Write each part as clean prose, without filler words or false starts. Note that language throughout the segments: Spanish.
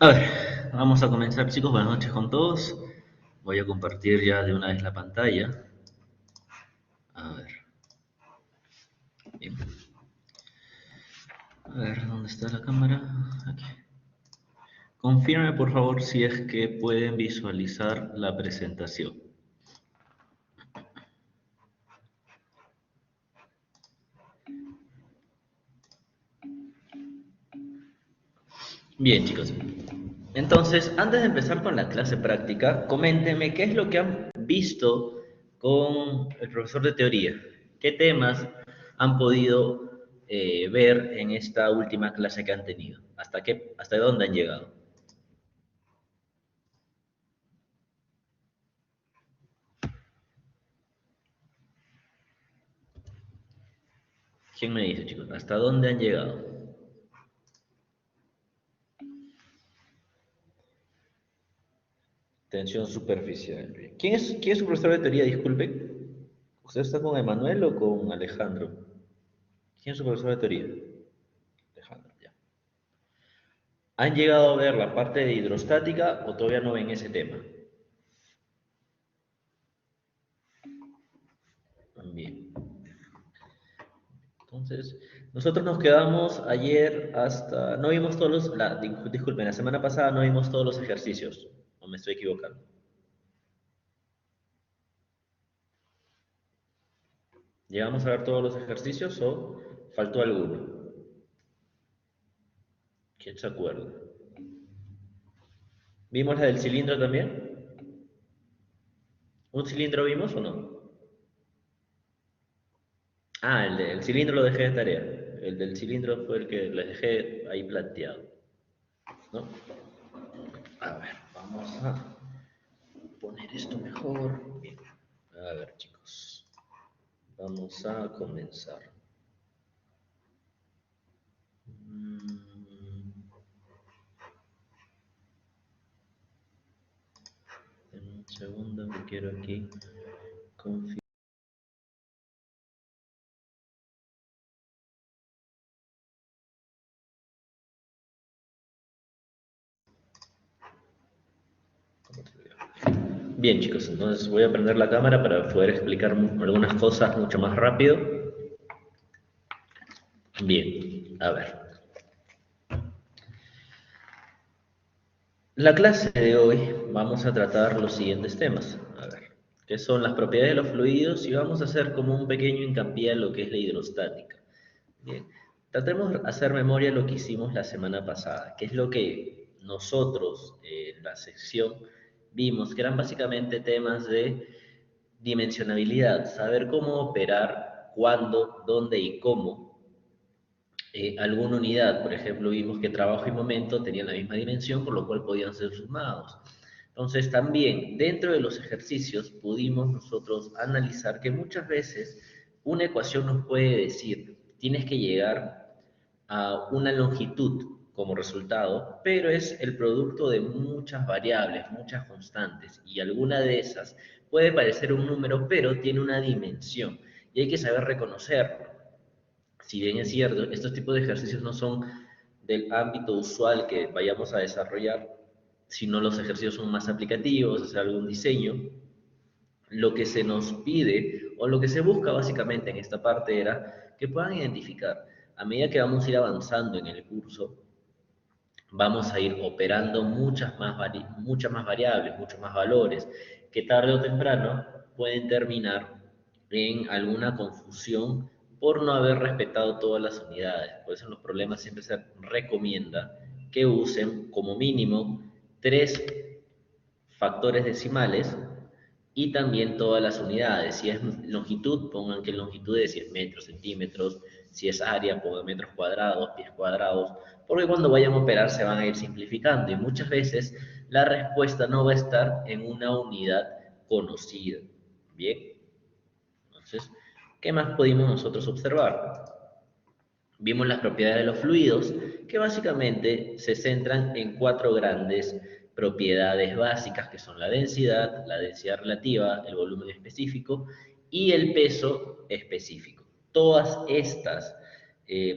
A ver, vamos a comenzar, chicos. Buenas noches con todos. Voy a compartir ya de una vez la pantalla. A ver, bien. A ver, ¿dónde está la cámara? Aquí. Confirme, por favor, si es que pueden visualizar la presentación. Bien, chicos. Entonces, antes de empezar con la clase práctica, coméntenme qué es lo que han visto con el profesor de teoría. ¿Qué temas han podido ver en esta última clase que han tenido? ¿Hasta dónde han llegado? ¿Quién me dice, chicos? ¿Hasta dónde han llegado? Tensión superficial. ¿Quién es su profesor de teoría? Disculpe. ¿Usted está con Emanuel o con Alejandro? ¿Quién es su profesor de teoría? Alejandro, ya. ¿Han llegado a ver la parte de hidrostática o todavía no ven ese tema? Bien. Entonces, nosotros nos quedamos ayer hasta... No vimos todos disculpen, la semana pasada no vimos todos los ejercicios. ¿O me estoy equivocando? ¿Llegamos a ver todos los ejercicios o faltó alguno? ¿Quién se acuerda? ¿Vimos la del cilindro también? ¿Un cilindro vimos o no? Ah, el cilindro lo dejé de tarea. El del cilindro fue el que les dejé ahí planteado, ¿no? A ver, vamos a poner esto mejor. Bien. A ver, chicos. Vamos a comenzar. Mm, en un segundo que quiero aquí confirmar. Bien, chicos, entonces voy a prender la cámara para poder explicar algunas cosas mucho más rápido. Bien, a ver. La clase de hoy vamos a tratar los siguientes temas. A ver, que son las propiedades de los fluidos y vamos a hacer como un pequeño hincapié en lo que es la hidrostática. Bien, tratemos de hacer memoria de lo que hicimos la semana pasada, que es lo que nosotros en la sección vimos, que eran básicamente temas de dimensionabilidad, saber cómo operar, cuándo, dónde y cómo alguna unidad. Por ejemplo, vimos que trabajo y momento tenían la misma dimensión, por lo cual podían ser sumados. Entonces, también dentro de los ejercicios pudimos nosotros analizar que muchas veces una ecuación nos puede decir, tienes que llegar a una longitud como resultado, pero es el producto de muchas variables, muchas constantes, y alguna de esas puede parecer un número, pero tiene una dimensión, y hay que saber reconocerlo. Si bien es cierto, estos tipos de ejercicios no son del ámbito usual que vayamos a desarrollar, sino los ejercicios son más aplicativos, hacer algún diseño, lo que se nos pide o lo que se busca básicamente en esta parte era que puedan identificar, a medida que vamos a ir avanzando en el curso, vamos a ir operando muchas más variables, muchos más valores, que tarde o temprano pueden terminar en alguna confusión por no haber respetado todas las unidades. Por eso en los problemas siempre se recomienda que usen como mínimo 3 factores decimales y también todas las unidades. Si es longitud, pongan que longitud es, si es metros, centímetros, si es área, pongan metros cuadrados, pies cuadrados, porque cuando vayan a operar se van a ir simplificando y muchas veces la respuesta no va a estar en una unidad conocida. Bien, entonces, ¿qué más pudimos nosotros observar? Vimos las propiedades de los fluidos, que básicamente se centran en 4 grandes propiedades básicas, que son la densidad relativa, el volumen específico y el peso específico. Todas estas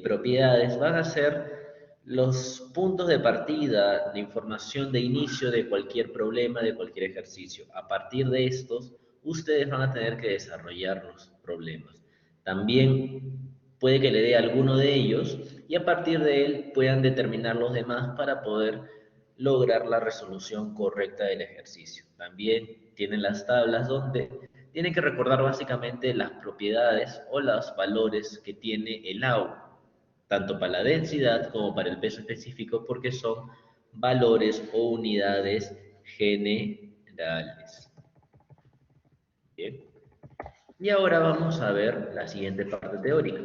propiedades van a ser los puntos de partida, la información de inicio de cualquier problema, de cualquier ejercicio. A partir de estos, ustedes van a tener que desarrollar los problemas. También puede que le dé alguno de ellos y a partir de él puedan determinar los demás para poder lograr la resolución correcta del ejercicio. También tienen las tablas donde tienen que recordar básicamente las propiedades o los valores que tiene el agua, tanto para la densidad como para el peso específico, porque son valores o unidades generales. Bien. Y ahora vamos a ver la siguiente parte teórica,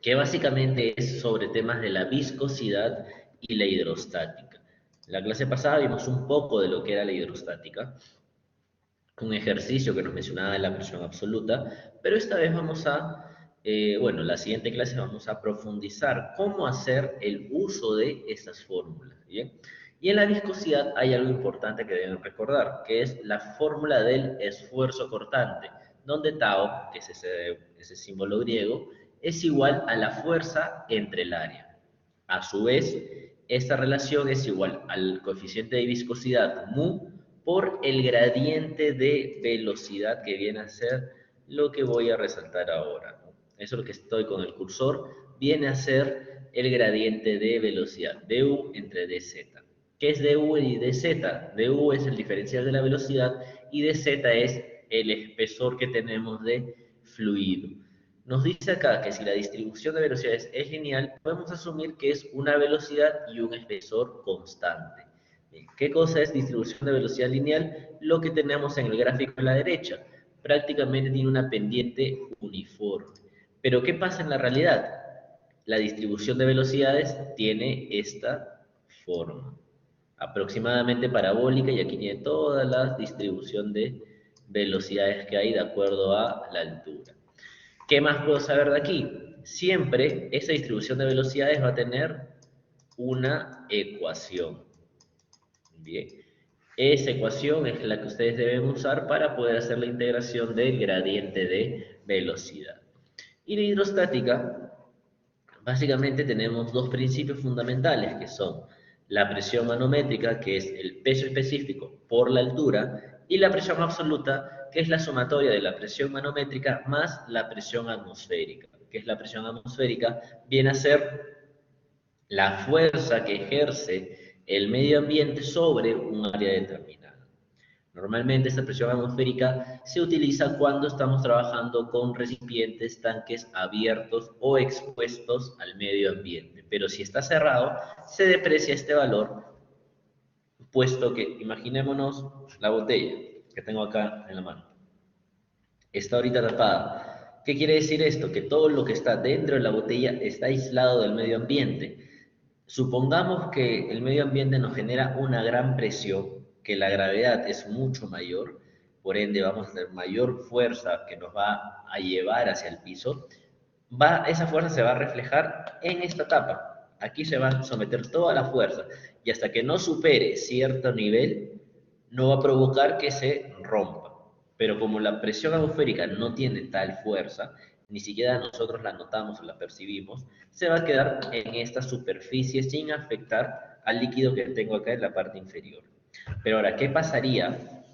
que básicamente es sobre temas de la viscosidad y la hidrostática. En la clase pasada vimos un poco de lo que era la hidrostática, un ejercicio que nos mencionaba de la presión absoluta, pero esta vez vamos a, bueno, la siguiente clase vamos a profundizar cómo hacer el uso de estas fórmulas, ¿bien? Y en la viscosidad hay algo importante que deben recordar, que es la fórmula del esfuerzo cortante, donde tau, que es ese símbolo griego, es igual a la fuerza entre el área. A su vez, esta relación es igual al coeficiente de viscosidad mu por el gradiente de velocidad que viene a ser lo que voy a resaltar ahora, ¿no? Eso es lo que estoy con el cursor, viene a ser el gradiente de velocidad, du entre dz. ¿Qué es du y dz? Du es el diferencial de la velocidad y dz es el espesor que tenemos de fluido. Nos dice acá que si la distribución de velocidades es lineal, podemos asumir que es una velocidad y un espesor constante. ¿Qué cosa es distribución de velocidad lineal? Lo que tenemos en el gráfico a la derecha. Prácticamente tiene una pendiente uniforme. Pero ¿qué pasa en la realidad? La distribución de velocidades tiene esta forma, aproximadamente parabólica, y aquí tiene toda la distribución de velocidades que hay de acuerdo a la altura. ¿Qué más puedo saber de aquí? Siempre esa distribución de velocidades va a tener una ecuación. Bien, esa ecuación es la que ustedes deben usar para poder hacer la integración del gradiente de velocidad. Y la hidrostática, básicamente tenemos dos principios fundamentales, que son la presión manométrica, que es el peso específico por la altura, y la presión absoluta, que es la sumatoria de la presión manométrica más la presión atmosférica. ¿Qué es la presión atmosférica? Viene a ser la fuerza que ejerce el medio ambiente sobre un área determinada. Normalmente esta presión atmosférica se utiliza cuando estamos trabajando con recipientes, tanques abiertos o expuestos al medio ambiente. Pero si está cerrado, se deprecia este valor, puesto que, imaginémonos la botella que tengo acá en la mano. Está ahorita tapada. ¿Qué quiere decir esto? Que todo lo que está dentro de la botella está aislado del medio ambiente. Supongamos que el medio ambiente nos genera una gran presión, que la gravedad es mucho mayor, por ende vamos a tener mayor fuerza que nos va a llevar hacia el piso. Esa fuerza se va a reflejar en esta tapa. Aquí se va a someter toda la fuerza y hasta que no supere cierto nivel, no va a provocar que se rompa. Pero como la presión atmosférica no tiene tal fuerza, ni siquiera nosotros la notamos o la percibimos, se va a quedar en esta superficie sin afectar al líquido que tengo acá en la parte inferior. Pero ahora, ¿qué pasaría?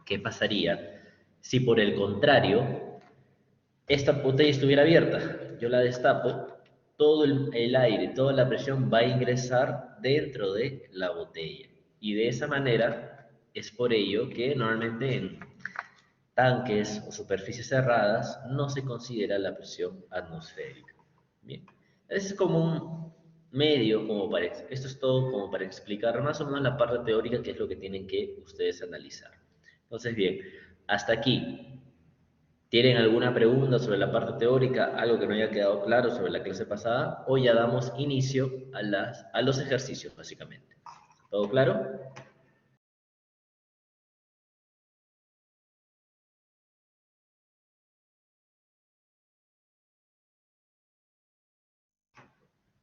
¿Qué pasaría si por el contrario esta botella estuviera abierta? Yo la destapo, todo el aire, toda la presión va a ingresar dentro de la botella. Y de esa manera es por ello que normalmente en tanques o superficies cerradas no se considera la presión atmosférica. Bien, es como un medio, esto es todo como para explicar más o menos la parte teórica, que es lo que tienen que ustedes analizar. Entonces, bien, hasta aquí. ¿Tienen alguna pregunta sobre la parte teórica, algo que no haya quedado claro sobre la clase pasada? O ya damos inicio a los ejercicios, básicamente. ¿Todo claro?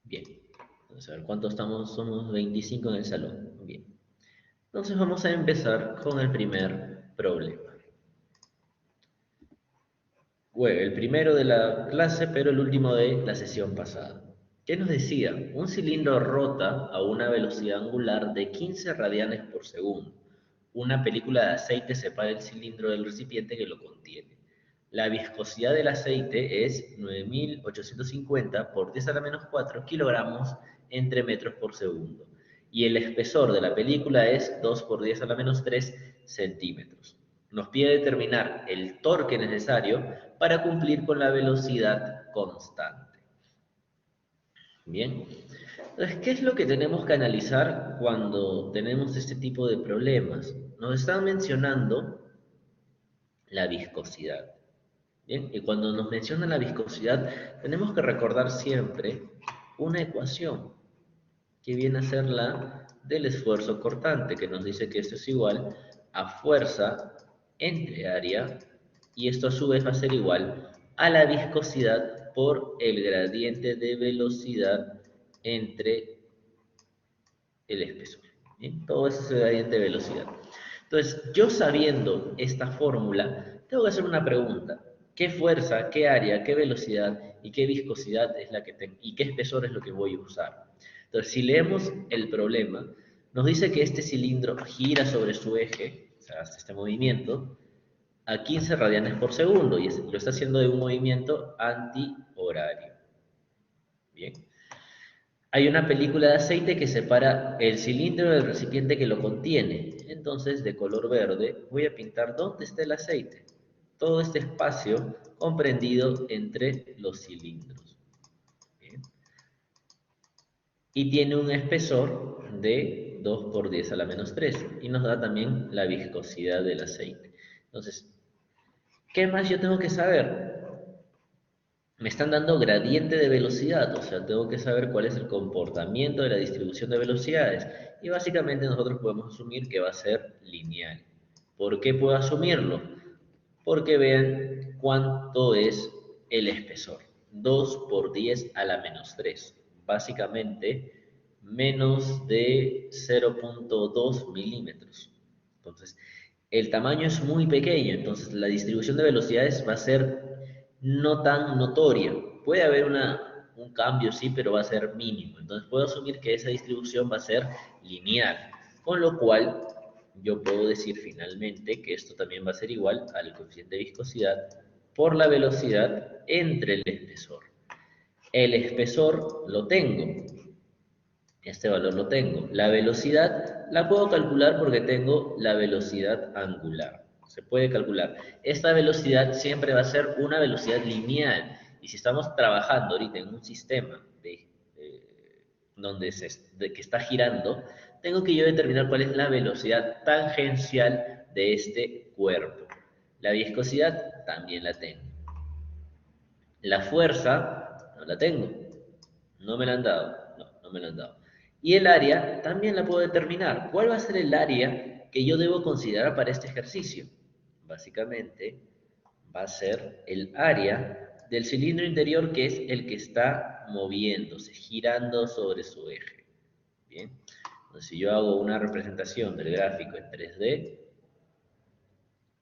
Bien. Vamos a ver cuántos estamos. Somos 25 en el salón. Bien. Entonces vamos a empezar con el primer problema. Bueno, el primero de la clase, pero el último de la sesión pasada. ¿Qué nos decía? Un cilindro rota a una velocidad angular de 15 radianes por segundo. Una película de aceite separa el cilindro del recipiente que lo contiene. La viscosidad del aceite es 9.850 por 10 a la menos 4 kilogramos entre metros por segundo. Y el espesor de la película es 2 por 10 a la menos 3 centímetros. Nos pide determinar el torque necesario para cumplir con la velocidad constante. Bien. Entonces, ¿qué es lo que tenemos que analizar cuando tenemos este tipo de problemas? Nos están mencionando la viscosidad. Bien, y cuando nos mencionan la viscosidad, tenemos que recordar siempre una ecuación que viene a ser la del esfuerzo cortante, que nos dice que esto es igual a fuerza entre área, y esto a su vez va a ser igual a la viscosidad por el gradiente de velocidad entre el espesor. ¿Bien? Todo eso es el gradiente de velocidad. Entonces, yo sabiendo esta fórmula, tengo que hacer una pregunta. ¿Qué fuerza, qué área, qué velocidad y qué viscosidad es la que tengo? ¿Y qué espesor es lo que voy a usar? Entonces, si leemos el problema, nos dice que este cilindro gira sobre su eje, o sea, hace este movimiento, a 15 radianes por segundo y lo está haciendo de un movimiento antihorario. Bien. Hay una película de aceite que separa el cilindro del recipiente que lo contiene. Entonces, de color verde, voy a pintar dónde está el aceite. Todo este espacio comprendido entre los cilindros. Bien. Y tiene un espesor de 2 por 10 a la menos 3. Y nos da también la viscosidad del aceite. Entonces, ¿qué más yo tengo que saber? Me están dando gradiente de velocidad, o sea, tengo que saber cuál es el comportamiento de la distribución de velocidades. Y básicamente nosotros podemos asumir que va a ser lineal. ¿Por qué puedo asumirlo? Porque vean cuánto es el espesor. 2 por 10 a la menos 3. Básicamente, menos de 0.2 milímetros. Entonces, el tamaño es muy pequeño, entonces la distribución de velocidades va a ser no tan notoria. Puede haber un cambio, sí, pero va a ser mínimo. Entonces puedo asumir que esa distribución va a ser lineal, con lo cual yo puedo decir finalmente que esto también va a ser igual al coeficiente de viscosidad por la velocidad entre el espesor. El espesor lo tengo, este valor lo tengo. La velocidad la puedo calcular porque tengo la velocidad angular. Se puede calcular. Esta velocidad siempre va a ser una velocidad lineal. Y si estamos trabajando ahorita en un sistema donde que está girando, tengo que yo determinar cuál es la velocidad tangencial de este cuerpo. La viscosidad también la tengo. La fuerza no la tengo. No me la han dado. No me la han dado. Y el área también la puedo determinar. ¿Cuál va a ser el área que yo debo considerar para este ejercicio? Básicamente va a ser el área del cilindro interior, que es el que está moviéndose, girando sobre su eje. Bien. Entonces, si yo hago una representación del gráfico en 3D,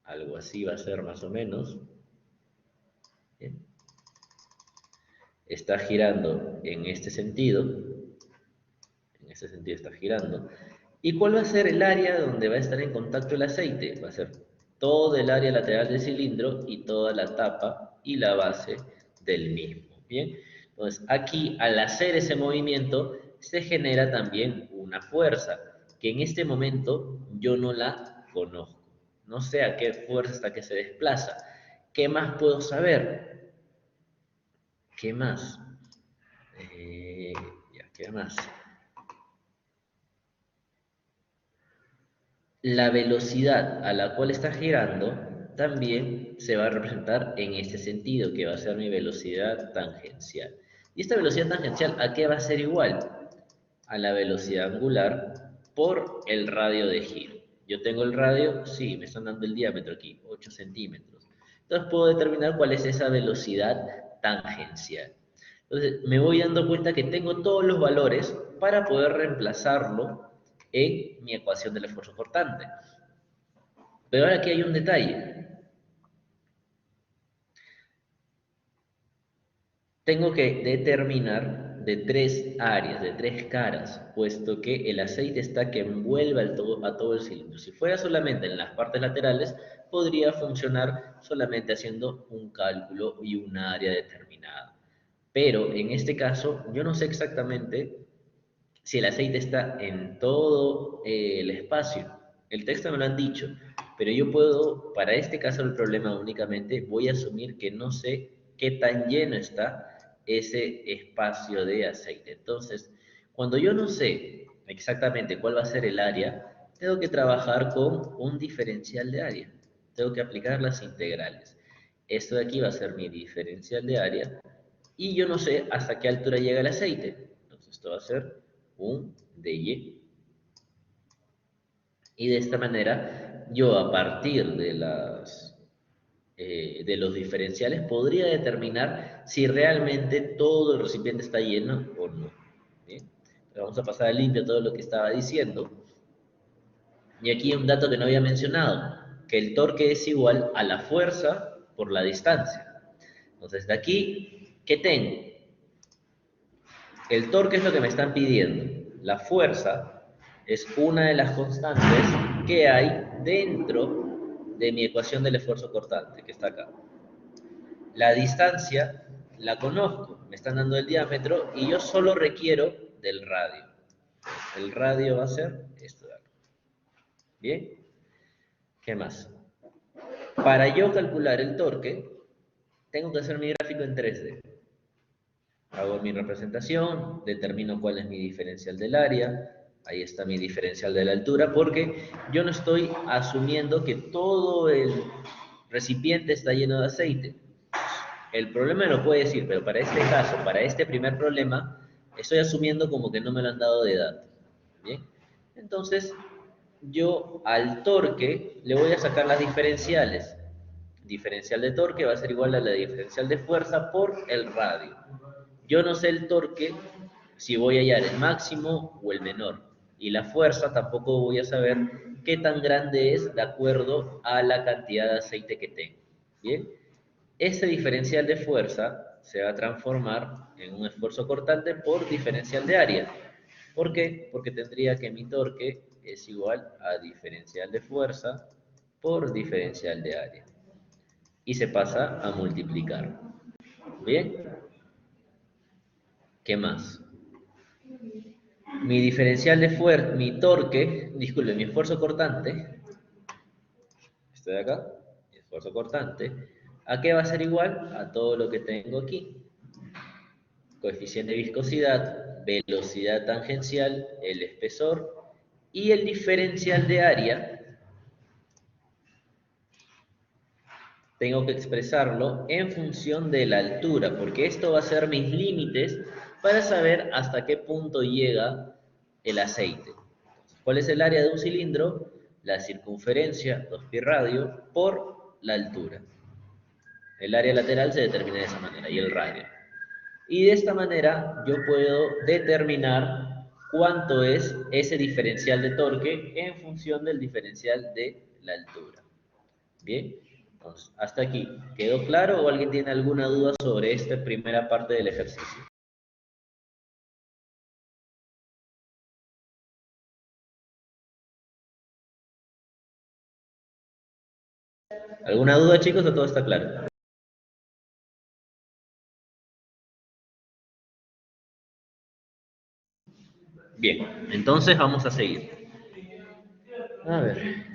algo así va a ser más o menos. Bien. Está girando en este sentido está girando. ¿Y cuál va a ser el área donde va a estar en contacto el aceite? Va a ser todo el área lateral del cilindro y toda la tapa y la base del mismo. Bien, entonces aquí al hacer ese movimiento se genera también una fuerza que en este momento yo no la conozco. No sé a qué fuerza hasta que se desplaza. ¿Qué más puedo saber? ¿Qué más? ¿Qué más? La velocidad a la cual está girando también se va a representar en este sentido, que va a ser mi velocidad tangencial. ¿Y esta velocidad tangencial a qué va a ser igual? A la velocidad angular por el radio de giro. Yo tengo el radio, sí, me están dando el diámetro aquí, 8 centímetros. Entonces puedo determinar cuál es esa velocidad tangencial. Entonces me voy dando cuenta que tengo todos los valores para poder reemplazarlo en mi ecuación del esfuerzo cortante. Pero ahora aquí hay un detalle. Tengo que determinar de tres áreas, de tres caras, puesto que el aceite está que envuelve a todo el cilindro. Si fuera solamente en las partes laterales, podría funcionar solamente haciendo un cálculo y un área determinada. Pero en este caso, yo no sé exactamente si el aceite está en todo el espacio. El texto me lo han dicho, pero yo puedo, para este caso del problema únicamente, voy a asumir que no sé qué tan lleno está ese espacio de aceite. Entonces, cuando yo no sé exactamente cuál va a ser el área, tengo que trabajar con un diferencial de área. Tengo que aplicar las integrales. Esto de aquí va a ser mi diferencial de área y yo no sé hasta qué altura llega el aceite. Entonces esto va a ser un dy. Y de esta manera yo a partir de los diferenciales podría determinar si realmente todo el recipiente está lleno o no. ¿Bien? Vamos a pasar a limpio todo lo que estaba diciendo. Y aquí un dato que no había mencionado, que el torque es igual a la fuerza por la distancia. Entonces de aquí, ¿qué tengo? El torque es lo que me están pidiendo. La fuerza es una de las constantes que hay dentro de mi ecuación del esfuerzo cortante, que está acá. La distancia la conozco, me están dando el diámetro y yo solo requiero del radio. El radio va a ser esto de acá. ¿Bien? ¿Qué más? Para yo calcular el torque, tengo que hacer mi gráfico en 3D. Hago mi representación, determino cuál es mi diferencial del área, ahí está mi diferencial de la altura, porque yo no estoy asumiendo que todo el recipiente está lleno de aceite. El problema me lo puede decir, pero para este caso, para este primer problema, estoy asumiendo como que no me lo han dado de dato. ¿Bien? Entonces, yo al torque le voy a sacar las diferenciales. Diferencial de torque va a ser igual a la diferencial de fuerza por el radio. Yo no sé el torque si voy a hallar el máximo o el menor. Y la fuerza tampoco voy a saber qué tan grande es de acuerdo a la cantidad de aceite que tengo. ¿Bien? Ese diferencial de fuerza se va a transformar en un esfuerzo cortante por diferencial de área. ¿Por qué? Porque tendría que mi torque es igual a diferencial de fuerza por diferencial de área. Y se pasa a multiplicar. ¿Bien? ¿Qué más? Mi diferencial de fuerza, mi torque, disculpe, mi esfuerzo cortante, este de acá, mi esfuerzo cortante, ¿a qué va a ser igual? A todo lo que tengo aquí. Coeficiente de viscosidad, velocidad tangencial, el espesor y el diferencial de área. Tengo que expresarlo en función de la altura, porque esto va a ser mis límites para saber hasta qué punto llega el aceite. ¿Cuál es el área de un cilindro? La circunferencia, 2pi radio, por la altura. El área lateral se determina de esa manera, y el radio. Y de esta manera yo puedo determinar cuánto es ese diferencial de torque en función del diferencial de la altura. Bien, entonces hasta aquí. ¿Quedó claro o alguien tiene alguna duda sobre esta primera parte del ejercicio? ¿Alguna duda, chicos, o todo está claro? Bien, entonces vamos a seguir. A ver.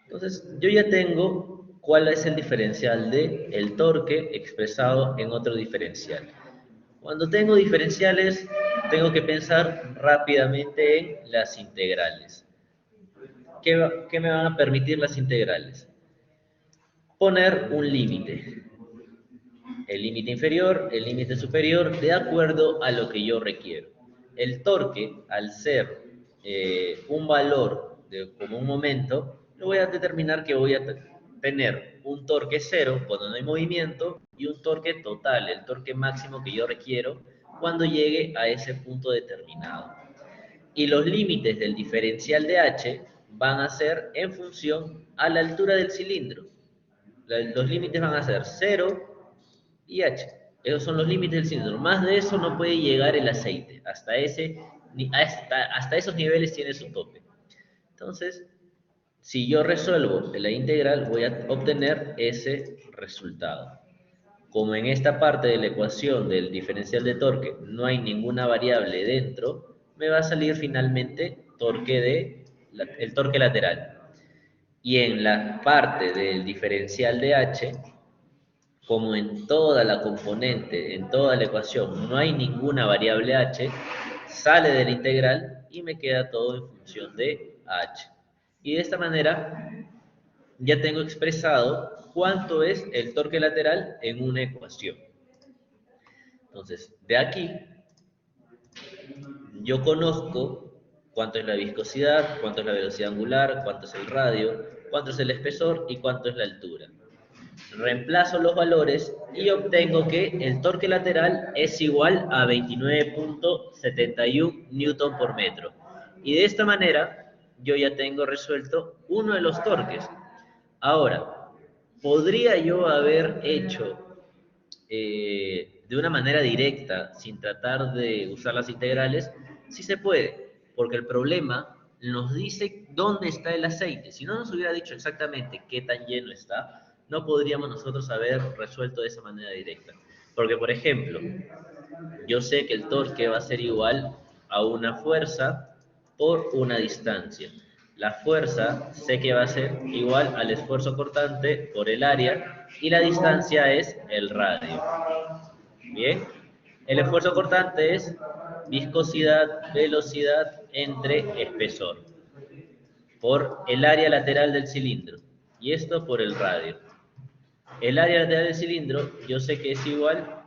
Entonces, yo ya tengo cuál es el diferencial de el torque expresado en otro diferencial. Cuando tengo diferenciales, tengo que pensar rápidamente en las integrales. ¿Qué me van a permitir las integrales? Poner un límite. El límite inferior, el límite superior, de acuerdo a lo que yo requiero. El torque, al ser un valor como un momento, lo voy a determinar que voy a tener un torque cero cuando no hay movimiento y un torque total, el torque máximo que yo requiero cuando llegue a ese punto determinado. Y los límites del diferencial de H van a ser en función a la altura del cilindro. Los límites van a ser 0 y H. Esos son los límites del cilindro. Más de eso no puede llegar el aceite. Hasta esos niveles tiene su tope. Entonces, si yo resuelvo la integral, voy a obtener ese resultado. Como en esta parte de la ecuación del diferencial de torque no hay ninguna variable dentro, me va a salir finalmente el torque lateral. Y en la parte del diferencial de H, como en toda la componente, en toda la ecuación, no hay ninguna variable H, sale de la integral y me queda todo en función de H. Y de esta manera ya tengo expresado cuánto es el torque lateral en una ecuación. Entonces, de aquí yo conozco cuánto es la viscosidad, cuánto es la velocidad angular, cuánto es el radio, cuánto es el espesor y cuánto es la altura. Reemplazo los valores y obtengo que el torque lateral es igual a 29.71 newton por metro. Y de esta manera yo ya tengo resuelto uno de los torques. Ahora, ¿podría yo haber hecho de una manera directa, sin tratar de usar las integrales? Sí se puede, porque el problema nos dice dónde está el aceite. Si no nos hubiera dicho exactamente qué tan lleno está, no podríamos nosotros haber resuelto de esa manera directa. Porque, por ejemplo, yo sé que el torque va a ser igual a una fuerza por una distancia. La fuerza sé que va a ser igual al esfuerzo cortante por el área y la distancia es el radio. Bien, el esfuerzo cortante es viscosidad, velocidad entre espesor por el área lateral del cilindro y esto por el radio. El área lateral del cilindro yo sé que es igual,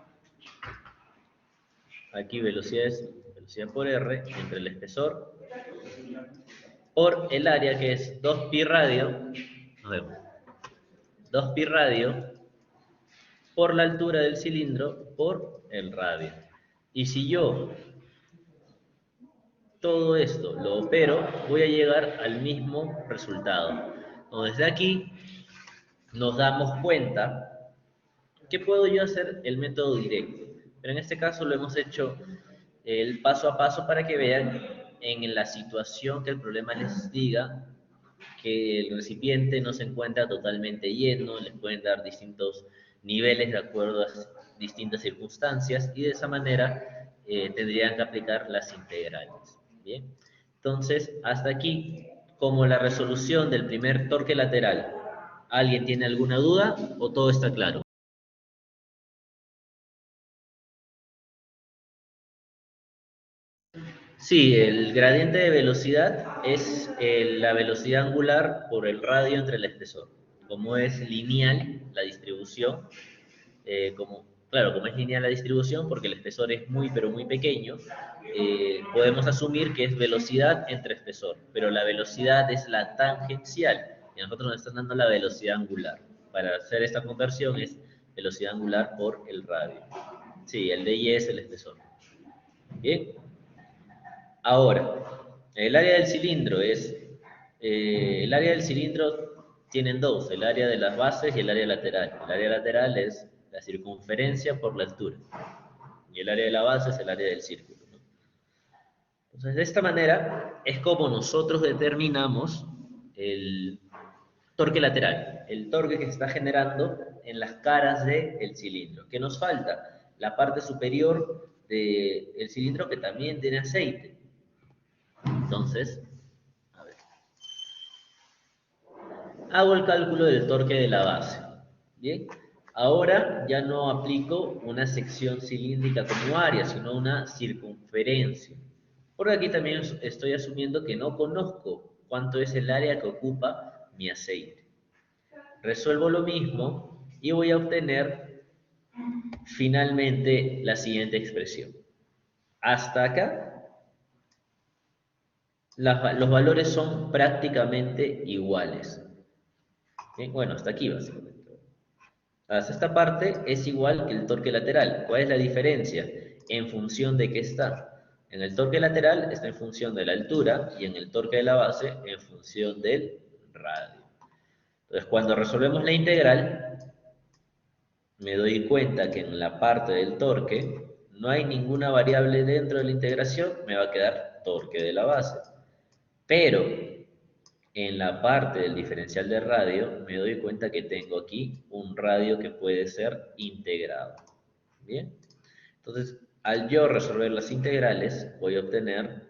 aquí velocidad es velocidad por R entre el espesor por el área que es 2pi radio, 2pi radio por la altura del cilindro por el radio. Y si yo todo esto lo opero, voy a llegar al mismo resultado. Entonces, desde aquí nos damos cuenta que puedo yo hacer el método directo. Pero en este caso lo hemos hecho el paso a paso para que vean en la situación que el problema les diga que el recipiente no se encuentra totalmente lleno, les pueden dar distintos niveles de acuerdo a distintas circunstancias y de esa manera tendrían que aplicar las integrales. ¿Bien? Entonces, hasta aquí, como la resolución del primer torque lateral. ¿Alguien tiene alguna duda o todo está claro? Sí, el gradiente de velocidad es la velocidad angular por el radio entre el espesor. Como es lineal la distribución, claro, como es lineal la distribución, porque el espesor es muy, pero muy pequeño, podemos asumir que es velocidad entre espesor, pero la velocidad es la tangencial, y a nosotros nos están dando la velocidad angular. Para hacer esta conversión es velocidad angular por el radio. Sí, el de Y es el espesor. Bien. Ahora, el área del cilindro tienen dos, el área de las bases y el área lateral. El área lateral es la circunferencia por la altura y el área de la base es el área del círculo, ¿no? Entonces, de esta manera es como nosotros determinamos el torque lateral, el torque que se está generando en las caras del cilindro. ¿Qué nos falta? La parte superior del cilindro que también tiene aceite. Entonces, a ver, hago el cálculo del torque de la base. Bien, ahora ya no aplico una sección cilíndrica como área, sino una circunferencia. Por aquí también estoy asumiendo que no conozco cuánto es el área que ocupa mi aceite. Resuelvo lo mismo y voy a obtener finalmente la siguiente expresión. Hasta acá, los valores son prácticamente iguales. ¿Bien? Bueno, hasta aquí básicamente. Hasta esta parte es igual que el torque lateral. ¿Cuál es la diferencia? En función de qué está. En el torque lateral está en función de la altura y en el torque de la base en función del radio. Entonces, cuando resolvemos la integral, me doy cuenta que en la parte del torque no hay ninguna variable dentro de la integración, me va a quedar torque de la base. Pero en la parte del diferencial de radio me doy cuenta que tengo aquí un radio que puede ser integrado. Bien, entonces al yo resolver las integrales voy a obtener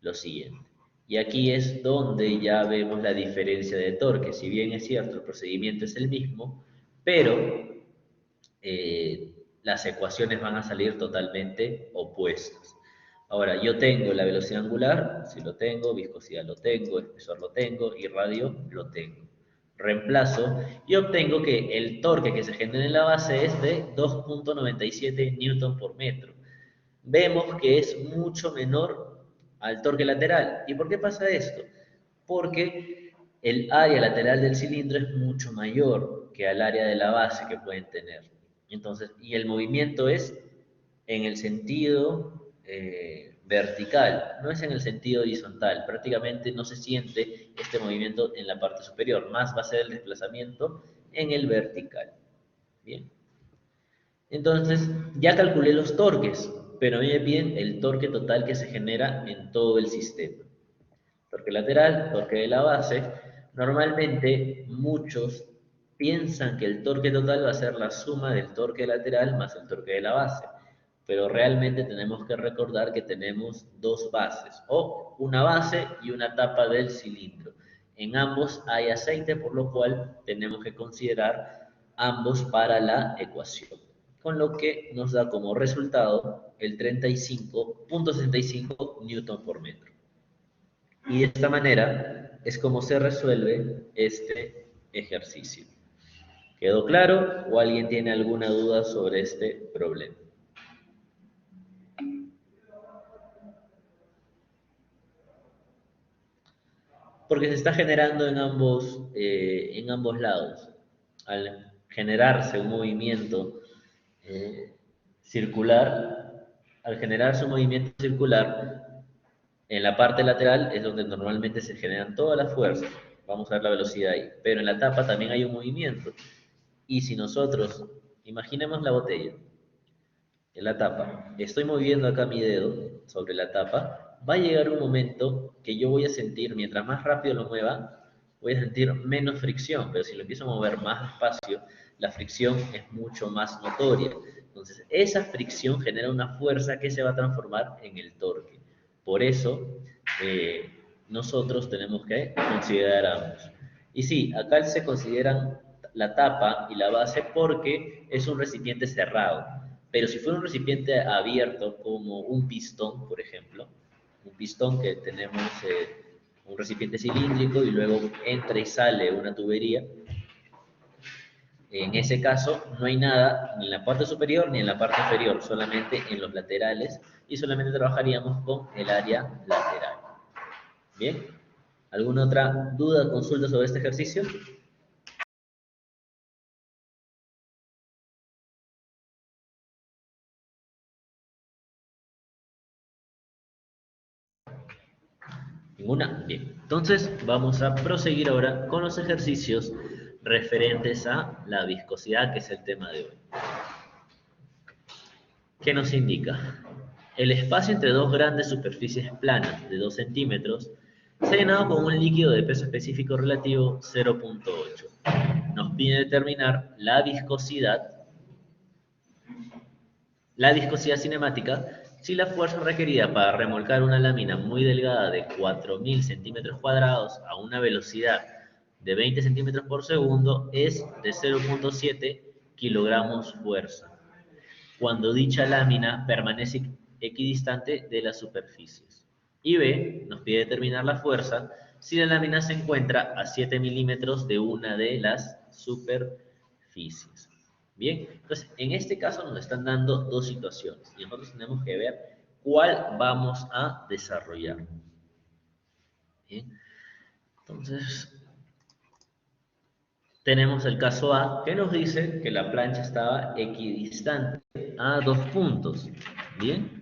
lo siguiente. Y aquí es donde ya vemos la diferencia de torque. Si bien es cierto, el procedimiento es el mismo, pero las ecuaciones van a salir totalmente opuestas. Ahora, yo tengo la velocidad angular, si lo tengo, viscosidad lo tengo, espesor lo tengo y radio lo tengo. Reemplazo y obtengo que el torque que se genera en la base es de 2.97 newton por metro. Vemos que es mucho menor al torque lateral. ¿Y por qué pasa esto? Porque el área lateral del cilindro es mucho mayor que al área de la base que pueden tener. Entonces, y el movimiento es en el sentido vertical, no es en el sentido horizontal. Prácticamente no se siente este movimiento en la parte superior, más va a ser el desplazamiento en el vertical. Bien. Entonces, ya calculé los torques, pero a mí me piden el torque total que se genera en todo el sistema. Torque lateral, torque de la base. Normalmente muchos piensan que el torque total va a ser la suma del torque lateral más el torque de la base, pero realmente tenemos que recordar que tenemos dos bases, o una base y una tapa del cilindro. En ambos hay aceite, por lo cual tenemos que considerar ambos para la ecuación, con lo que nos da como resultado el 35.65 newton por metro. Y de esta manera es como se resuelve este ejercicio. ¿Quedó claro o alguien tiene alguna duda sobre este problema? Porque se está generando en ambos lados. Al generarse un movimiento circular, al generarse un movimiento circular, en la parte lateral es donde normalmente se generan todas las fuerzas. Vamos a ver la velocidad ahí. Pero en la tapa también hay un movimiento. Y si nosotros, imaginemos la botella, en la tapa, estoy moviendo acá mi dedo sobre la tapa, va a llegar un momento que yo voy a sentir, mientras más rápido lo mueva, voy a sentir menos fricción, pero si lo empiezo a mover más despacio, la fricción es mucho más notoria. Entonces, esa fricción genera una fuerza que se va a transformar en el torque. Por eso, nosotros tenemos que considerar ambos. Y sí, acá se consideran la tapa y la base porque es un recipiente cerrado. Pero si fuera un recipiente abierto como un pistón, por ejemplo, un pistón que tenemos un recipiente cilíndrico y luego entra y sale una tubería, en ese caso no hay nada ni en la parte superior ni en la parte inferior, solamente en los laterales y solamente trabajaríamos con el área lateral. ¿Bien? ¿Alguna otra duda o consulta sobre este ejercicio? ¿Ninguna? Bien. Entonces vamos a proseguir ahora con los ejercicios referentes a la viscosidad, que es el tema de hoy. ¿Qué nos indica? El espacio entre dos grandes superficies planas de 2 centímetros se ha llenado con un líquido de peso específico relativo 0.8. Nos pide determinar la viscosidad cinemática si la fuerza requerida para remolcar una lámina muy delgada de 4.000 centímetros cuadrados a una velocidad de 20 centímetros por segundo es de 0.7 kilogramos fuerza, cuando dicha lámina permanece equidistante de las superficies. Y B, nos pide determinar la fuerza si la lámina se encuentra a 7 milímetros de una de las superficies. Bien, entonces en este caso nos están dando dos situaciones y nosotros tenemos que ver cuál vamos a desarrollar. Bien, entonces tenemos el caso A que nos dice que la plancha estaba equidistante a dos puntos. Bien,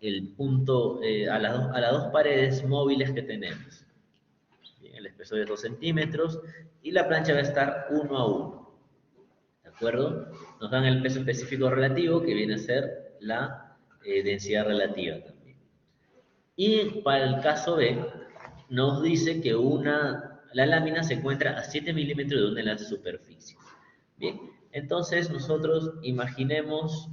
el punto a las dos paredes móviles que tenemos. Bien, el espesor es 2 centímetros y la plancha va a estar 1 a 1. acuerdo? Nos dan el peso específico relativo, que viene a ser la densidad relativa también. Y para el caso B, nos dice que la lámina se encuentra a 7 milímetros de una de las superficies. Bien, entonces nosotros imaginemos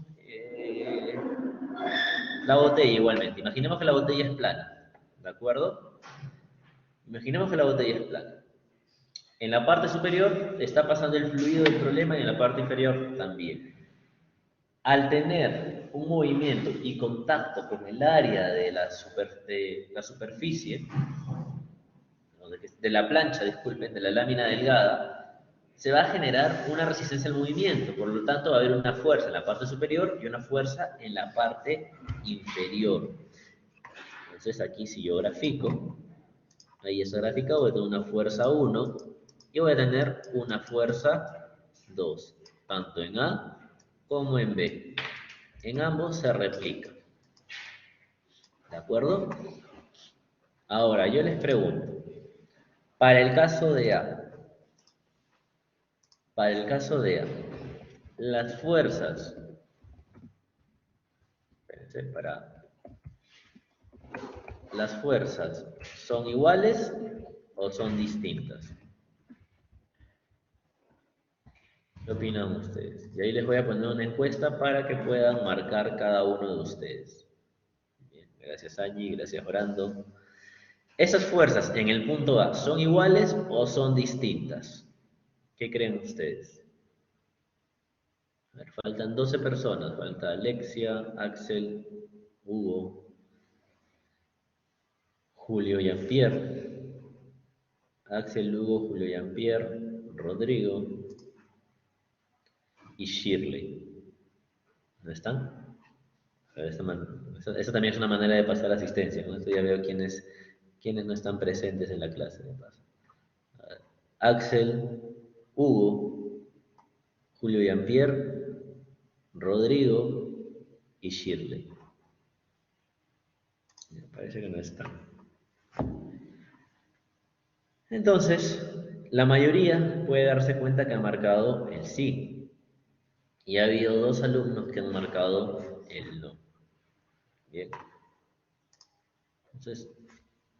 la botella igualmente. Imaginemos que la botella es plana, ¿de acuerdo? Imaginemos que la botella es plana. En la parte superior está pasando el fluido del problema y en la parte inferior también. Al tener un movimiento y contacto con el área de la superficie, de la plancha, disculpen, de la lámina delgada, se va a generar una resistencia al movimiento, por lo tanto va a haber una fuerza en la parte superior y una fuerza en la parte inferior. Entonces aquí si yo grafico, ahí esa gráfica voy a tener una fuerza 1 y voy a tener una fuerza 2, tanto en A como en B. En ambos se replica. ¿De acuerdo? Ahora, yo les pregunto, para el caso de A, las fuerzas, espérense, ¿las fuerzas son iguales o son distintas? ¿Qué opinan ustedes? Y ahí les voy a poner una encuesta para que puedan marcar cada uno de ustedes. Bien, gracias Angie, gracias Brando. ¿Esas fuerzas en el punto A son iguales o son distintas? ¿Qué creen ustedes? A ver, faltan 12 personas. Falta Alexia, Axel, Hugo, Julio Jean-Pierre. Axel, Hugo, Julio Jean-Pierre, Rodrigo y Shirley. ¿No están? Esa también es una manera de pasar asistencia, ¿no? Esto ya veo quiénes no están presentes en la clase de paso. Axel, Hugo, Julio Jean-Pierre, Rodrigo y Shirley. Me parece que no están. Entonces, la mayoría puede darse cuenta que ha marcado el sí. Y ha habido 2 alumnos que han marcado el no. Bien. Entonces,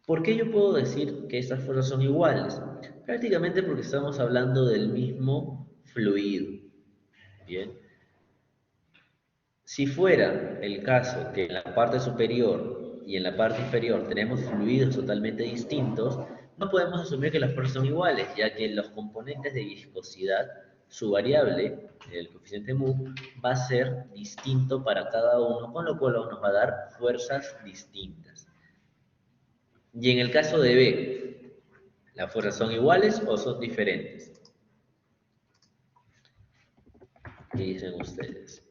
¿por qué yo puedo decir que estas fuerzas son iguales? Prácticamente porque estamos hablando del mismo fluido. Bien. Si fuera el caso que en la parte superior y en la parte inferior tenemos fluidos totalmente distintos, no podemos asumir que las fuerzas son iguales, ya que los componentes de viscosidad, su variable, el coeficiente mu, va a ser distinto para cada uno, con lo cual nos va a dar fuerzas distintas. Y en el caso de B, ¿las fuerzas son iguales o son diferentes? ¿Qué dicen ustedes?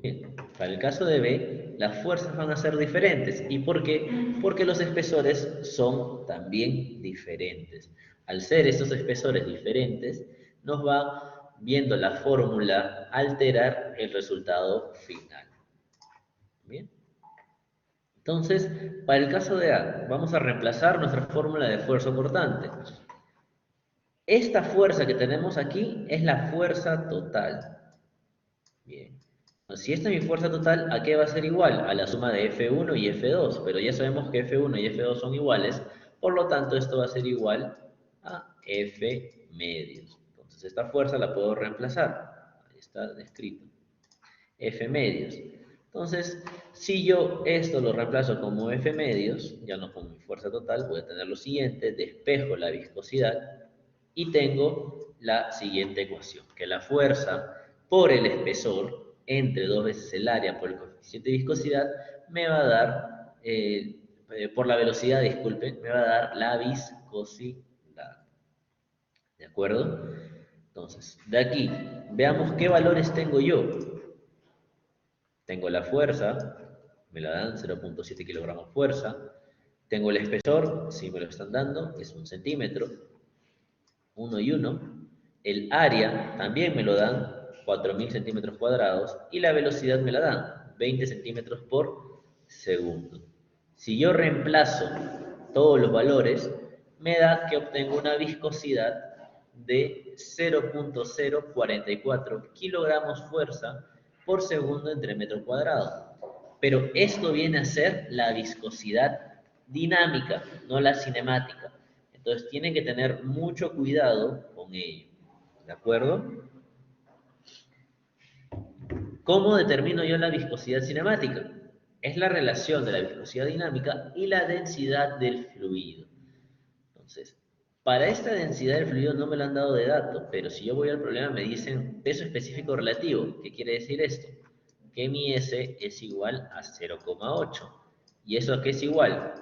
Bien, para el caso de B, las fuerzas van a ser diferentes. ¿Y por qué? Porque los espesores son también diferentes. Al ser estos espesores diferentes, nos va, viendo la fórmula, alterar el resultado final. Bien. Entonces, para el caso de A, vamos a reemplazar nuestra fórmula de fuerza cortante. Esta fuerza que tenemos aquí es la fuerza total. Bien. Si esta es mi fuerza total, ¿a qué va a ser igual? A la suma de F1 y F2, pero ya sabemos que F1 y F2 son iguales, por lo tanto esto va a ser igual a F medios. Entonces esta fuerza la puedo reemplazar, ahí está descrito, F medios. Entonces, si yo esto lo reemplazo como F medios, ya no con mi fuerza total, voy a tener lo siguiente, despejo la viscosidad y tengo la siguiente ecuación, que la fuerza por el espesor entre 2 veces el área por el coeficiente de viscosidad me va a dar, por la velocidad, disculpen, me va a dar la viscosidad. ¿De acuerdo? Entonces, de aquí, veamos qué valores tengo yo. Tengo la fuerza, me la dan 0.7 kilogramos fuerza. Tengo el espesor, si me lo están dando, es 1 centímetro. 1 y 1. El área también me lo dan 4000 centímetros cuadrados. Y la velocidad me la dan 20 centímetros por segundo. Si yo reemplazo todos los valores, me da que obtengo una viscosidad de 0.044 kilogramos fuerza por segundo entre metro cuadrado. Pero esto viene a ser la viscosidad dinámica, no la cinemática. Entonces tienen que tener mucho cuidado con ello. ¿De acuerdo? ¿Cómo determino yo la viscosidad cinemática? Es la relación de la viscosidad dinámica y la densidad del fluido. Entonces, para esta densidad del fluido no me lo han dado de dato, pero si yo voy al problema me dicen peso específico relativo. ¿Qué quiere decir esto? Que mi S es igual a 0,8. ¿Y eso a qué es igual?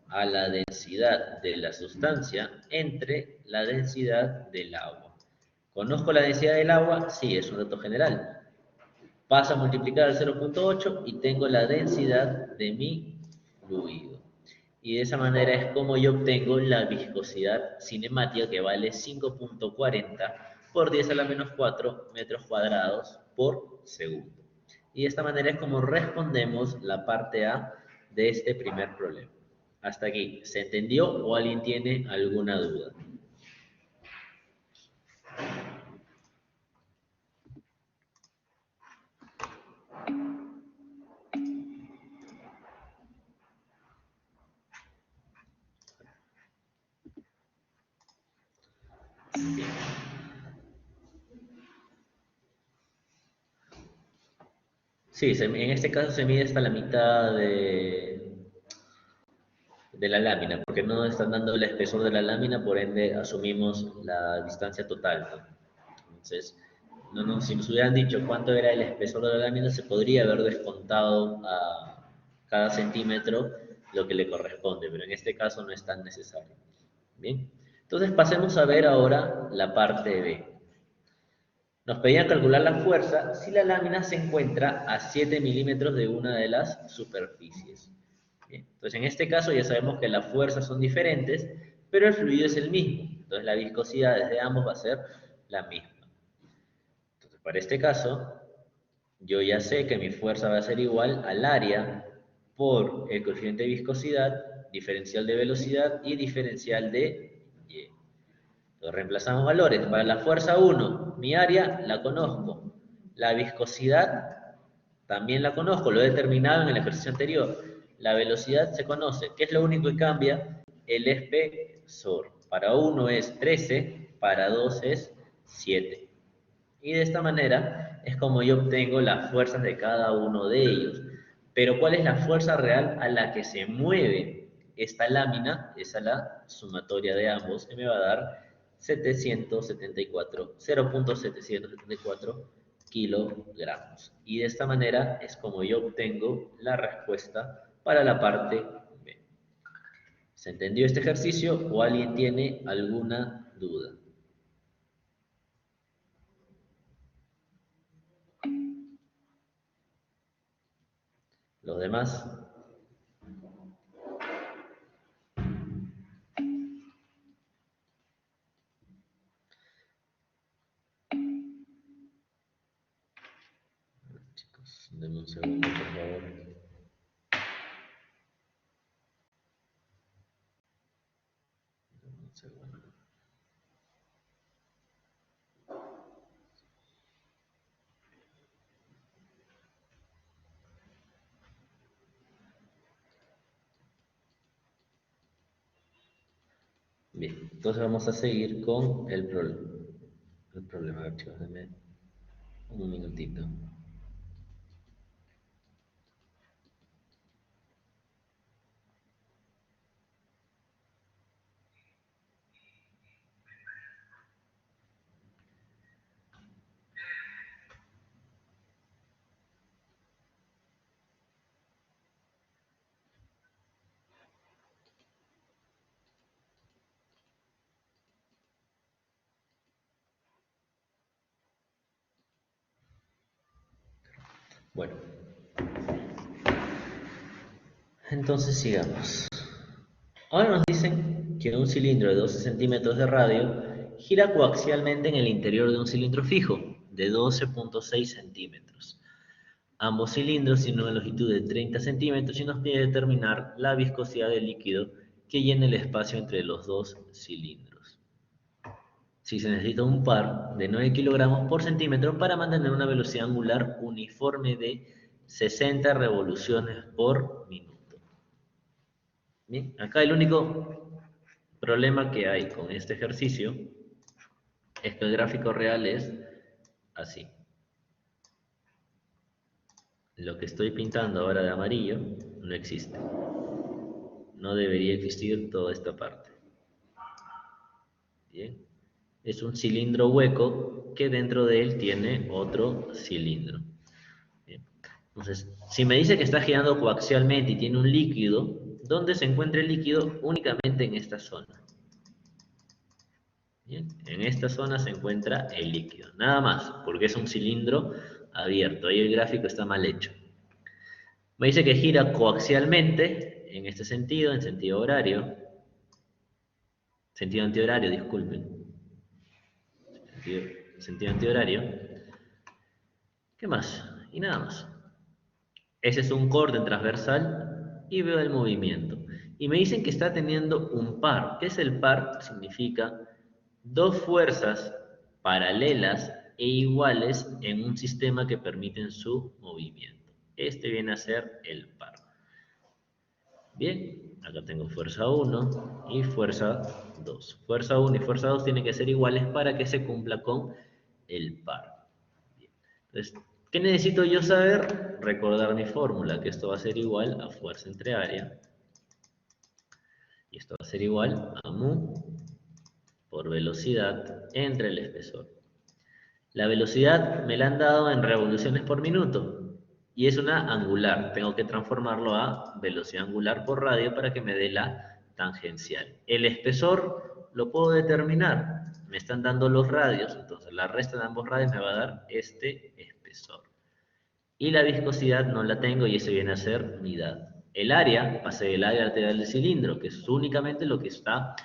A la densidad de la sustancia entre la densidad del agua. ¿Conozco la densidad del agua? Sí, es un dato general. Paso a multiplicar al 0.8 y tengo la densidad de mi fluido. Y de esa manera es como yo obtengo la viscosidad cinemática, que vale 5.40 por 10 a la menos 4 metros cuadrados por segundo. Y de esta manera es como respondemos la parte A de este primer problema. Hasta aquí, ¿se entendió o alguien tiene alguna duda? Bien. Sí, en este caso se mide hasta la mitad de la lámina, porque no están dando el espesor de la lámina, por ende asumimos la distancia total, ¿no? Entonces, si nos hubieran dicho cuánto era el espesor de la lámina, se podría haber descontado a cada centímetro lo que le corresponde, pero en este caso no es tan necesario. Bien, entonces pasemos a ver ahora la parte B. Nos pedían calcular la fuerza si la lámina se encuentra a 7 milímetros de una de las superficies. Bien, entonces, en este caso ya sabemos que las fuerzas son diferentes, pero el fluido es el mismo. Entonces, la viscosidad de ambos va a ser la misma. Entonces, para este caso, yo ya sé que mi fuerza va a ser igual al área por el coeficiente de viscosidad, diferencial de velocidad y diferencial de Y. Entonces, reemplazamos valores. Para la fuerza 1, mi área la conozco. La viscosidad también la conozco, lo he determinado en el ejercicio anterior. La velocidad se conoce. ¿Qué es lo único que cambia? El espesor. Para 1 es 13, para 2 es 7. Y de esta manera es como yo obtengo las fuerzas de cada uno de ellos. Pero ¿cuál es la fuerza real a la que se mueve esta lámina? Esa es la sumatoria de ambos, que me va a dar 0.774 kilogramos. Y de esta manera es como yo obtengo la respuesta para la parte B. ¿Se entendió este ejercicio o alguien tiene alguna duda? ¿Los demás? Chicos, denme un segundo, por favor. Denme un segundo. Bien, entonces vamos a seguir con el problema. El problema, a ver, chicos, denme un minutito. Bueno, entonces sigamos. Ahora nos dicen que un cilindro de 12 centímetros de radio gira coaxialmente en el interior de un cilindro fijo de 12.6 centímetros. ambos cilindros tienen una longitud de 30 centímetros y nos pide determinar la viscosidad del líquido que llena el espacio entre los dos cilindros. Si se necesita un par de 9 kilogramos por centímetro para mantener una velocidad angular uniforme de 60 revoluciones por minuto. Bien, acá el único problema que hay con este ejercicio es que el gráfico real es así. Lo que estoy pintando ahora de amarillo no existe. No debería existir toda esta parte. Bien. Es un cilindro hueco que dentro de él tiene otro cilindro. Bien. Entonces, si me dice que está girando coaxialmente y tiene un líquido, ¿dónde se encuentra el líquido? Únicamente en esta zona. Bien. En esta zona se encuentra el líquido. Nada más, porque es un cilindro abierto. Ahí el gráfico está mal hecho. Me dice que gira coaxialmente, en este sentido, en sentido horario. Sentido antihorario, disculpen. Sentido antihorario. ¿Qué más? Y nada más. Ese es un orden transversal y veo el movimiento. Y me dicen que está teniendo un par. ¿Qué es el par? Significa dos fuerzas paralelas e iguales en un sistema que permiten su movimiento. Este viene a ser el par. Bien, acá tengo fuerza 1 y fuerza 2. Fuerza 1 y fuerza 2 tienen que ser iguales para que se cumpla con el par. Bien. Entonces, ¿qué necesito yo saber? Recordar mi fórmula, que esto va a ser igual a fuerza entre área. Y esto va a ser igual a mu por velocidad entre el espesor. La velocidad me la han dado en revoluciones por minuto. Y es una angular. Tengo que transformarlo a velocidad angular por radio para que me dé la tangencial. El espesor lo puedo determinar. Me están dando los radios, entonces la resta de ambos radios me va a dar este espesor. Y la viscosidad no la tengo y eso viene a ser unidad. El área va a ser el área lateral del cilindro, que es únicamente lo que está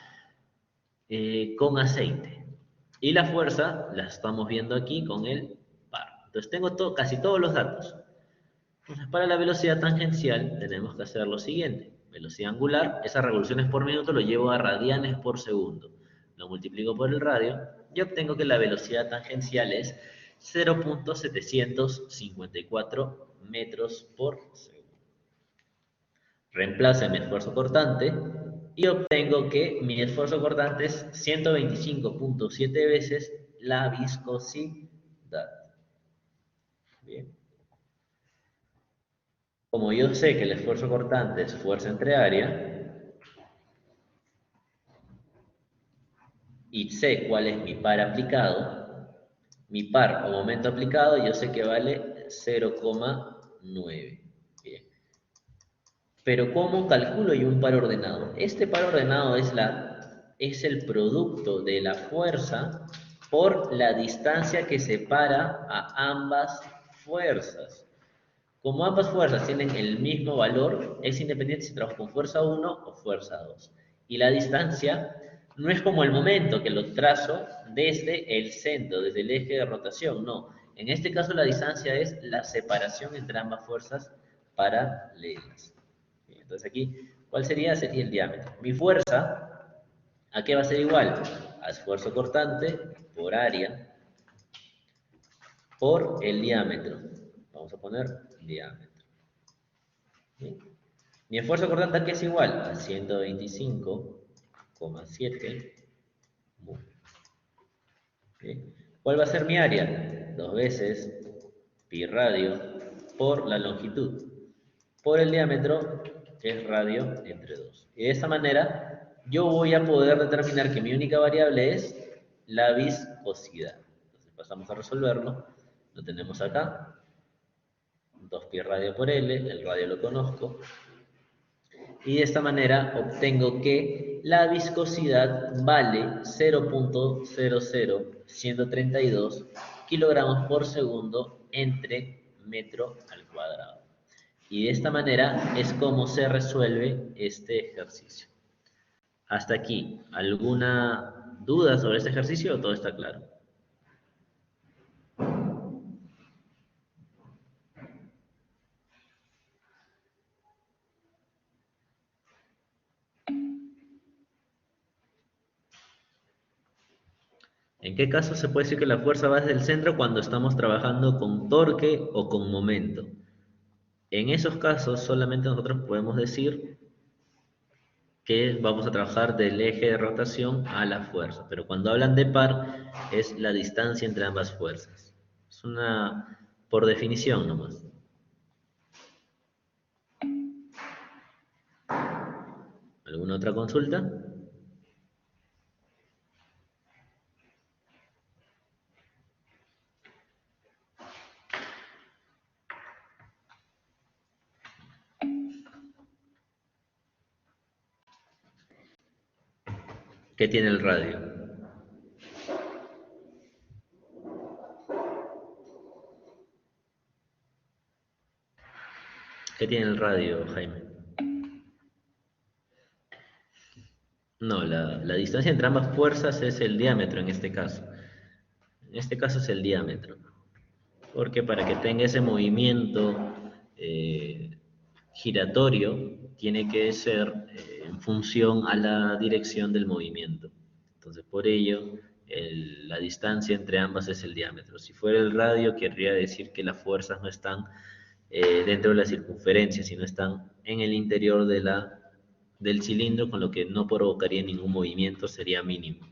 con aceite. Y la fuerza la estamos viendo aquí con el par. Entonces tengo casi todos los datos. Entonces, para la velocidad tangencial tenemos que hacer lo siguiente. Velocidad angular, esas revoluciones por minuto lo llevo a radianes por segundo. Lo multiplico por el radio y obtengo que la velocidad tangencial es 0.754 metros por segundo. Reemplazo mi esfuerzo cortante y obtengo que mi esfuerzo cortante es 125.7 veces la viscosidad. Bien. Como yo sé que el esfuerzo cortante es fuerza entre área, y sé cuál es mi par aplicado, mi par o momento aplicado, yo sé que vale 0,9. Bien. Pero ¿cómo calculo yo un par ordenado? Este par ordenado es el producto de la fuerza por la distancia que separa a ambas fuerzas. Como ambas fuerzas tienen el mismo valor, es independiente si trabajo con fuerza 1 o fuerza 2. Y la distancia no es como el momento que lo trazo desde el centro, desde el eje de rotación, no. En este caso la distancia es la separación entre ambas fuerzas paralelas. Entonces aquí, ¿cuál sería? Sería el diámetro. Mi fuerza, ¿a qué va a ser igual? A esfuerzo cortante por área por el diámetro. Vamos a poner diámetro. ¿Bien? Mi esfuerzo cortante aquí es igual a 125,7 mu. ¿Bien? ¿Cuál va a ser mi área? 2 veces pi radio por la longitud. Por el diámetro, que es radio entre 2. Y de esta manera, yo voy a poder determinar que mi única variable es la viscosidad. Entonces pasamos a resolverlo. Lo tenemos acá. 2 pi radio por L, el radio lo conozco. Y de esta manera obtengo que la viscosidad vale 0.00132 kilogramos por segundo entre metro al cuadrado. Y de esta manera es como se resuelve este ejercicio. Hasta aquí, ¿alguna duda sobre este ejercicio o todo está claro? ¿En qué caso se puede decir que la fuerza va desde el centro cuando estamos trabajando con torque o con momento? En esos casos solamente nosotros podemos decir que vamos a trabajar del eje de rotación a la fuerza, pero cuando hablan de par es la distancia entre ambas fuerzas. Es una por definición nomás. ¿Alguna otra consulta? ¿Qué tiene el radio? ¿Qué tiene el radio, Jaime? No, la distancia entre ambas fuerzas es el diámetro en este caso. En este caso es el diámetro. Porque para que tenga ese movimiento eh, giratorio, tiene que ser en función a la dirección del movimiento. Entonces, por ello, la distancia entre ambas es el diámetro. Si fuera el radio, querría decir que las fuerzas no están dentro de la circunferencia, sino están en el interior del cilindro, con lo que no provocaría ningún movimiento, sería mínimo.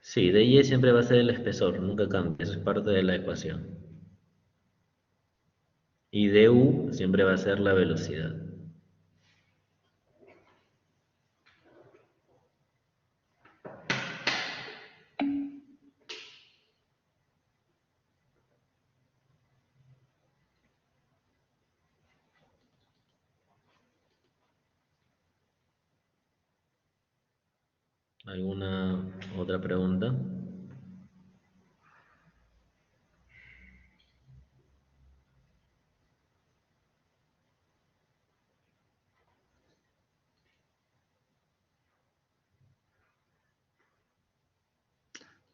Sí, de Y siempre va a ser el espesor, nunca cambia, eso es parte de la ecuación. Y de U siempre va a ser la velocidad. ¿Alguna otra pregunta?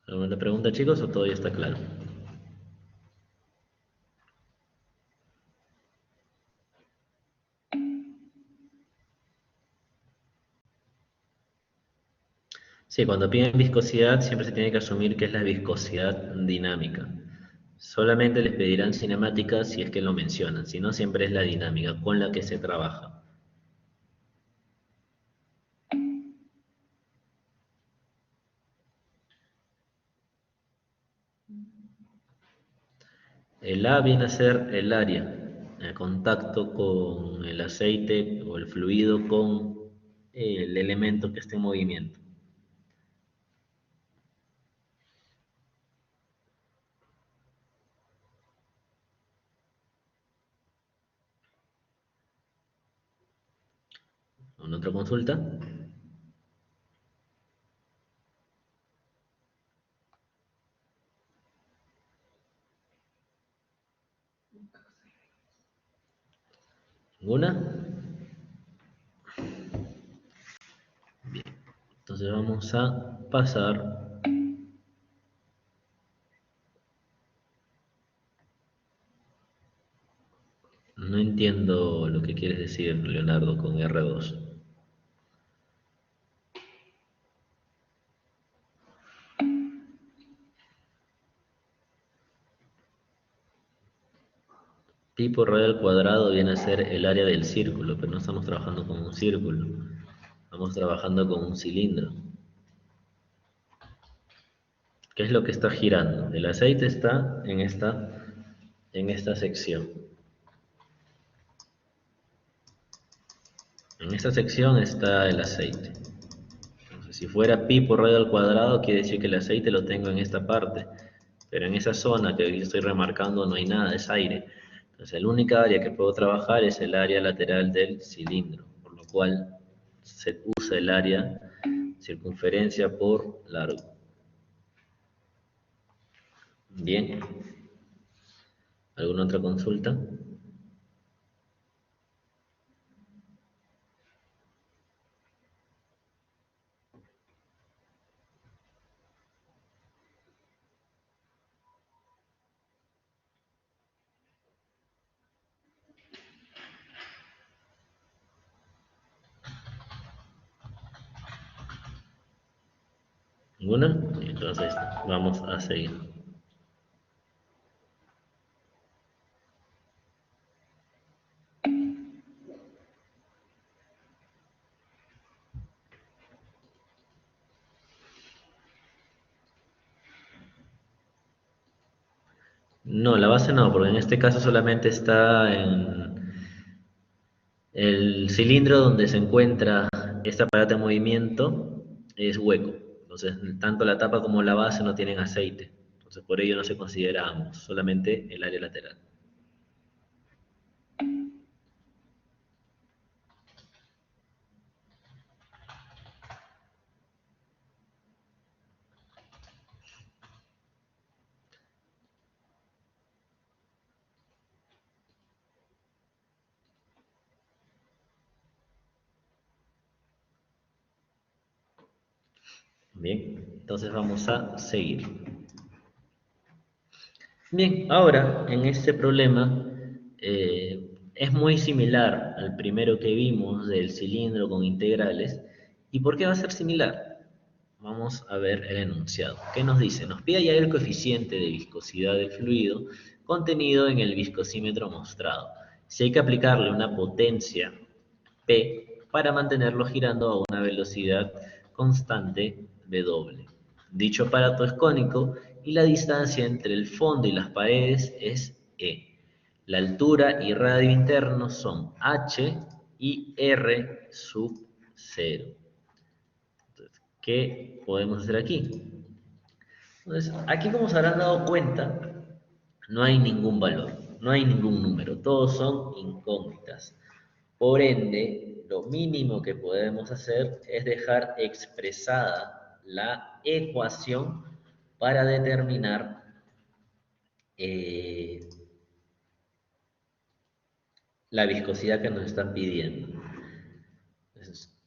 ¿Alguna otra pregunta, chicos, o todo ya está claro? Sí, cuando piden viscosidad siempre se tiene que asumir que es la viscosidad dinámica. Solamente les pedirán cinemática si es que lo mencionan, si no siempre es la dinámica con la que se trabaja. El A viene a ser el área, el contacto con el aceite o el fluido con el elemento que esté en movimiento. ¿Una otra consulta? ¿Ninguna? Entonces vamos a pasar. No entiendo lo que quieres decir, Leonardo, con R2. Pi por radio al cuadrado viene a ser el área del círculo, pero no estamos trabajando con un círculo. Estamos trabajando con un cilindro. ¿Qué es lo que está girando? El aceite está en esta sección. En esta sección está el aceite. Entonces, si fuera pi por radio al cuadrado, quiere decir que el aceite lo tengo en esta parte. Pero en esa zona que hoy estoy remarcando no hay nada, es aire. Entonces, la única área que puedo trabajar es el área lateral del cilindro, por lo cual se usa el área circunferencia por largo. Bien, ¿alguna otra consulta? ¿Ninguna? Entonces vamos a seguir. No, la base no, porque en este caso solamente está en el cilindro donde se encuentra este aparato en movimiento, es hueco. Entonces, tanto la tapa como la base no tienen aceite. Entonces, por ello no se considera ambos, solamente el área lateral. Bien, entonces vamos a seguir. Bien, ahora en este problema es muy similar al primero que vimos del cilindro con integrales. ¿Y por qué va a ser similar? Vamos a ver el enunciado. ¿Qué nos dice? Nos pide hallar el coeficiente de viscosidad del fluido contenido en el viscosímetro mostrado. Si hay que aplicarle una potencia P para mantenerlo girando a una velocidad constante W. Dicho aparato es cónico y la distancia entre el fondo y las paredes es E. La altura y radio interno son H y R sub 0. Entonces, ¿qué podemos hacer aquí? Entonces, aquí como se habrán dado cuenta, no hay ningún valor, no hay ningún número, todos son incógnitas. Por ende, lo mínimo que podemos hacer es dejar expresada la ecuación para determinar eh, la viscosidad que nos están pidiendo. Entonces,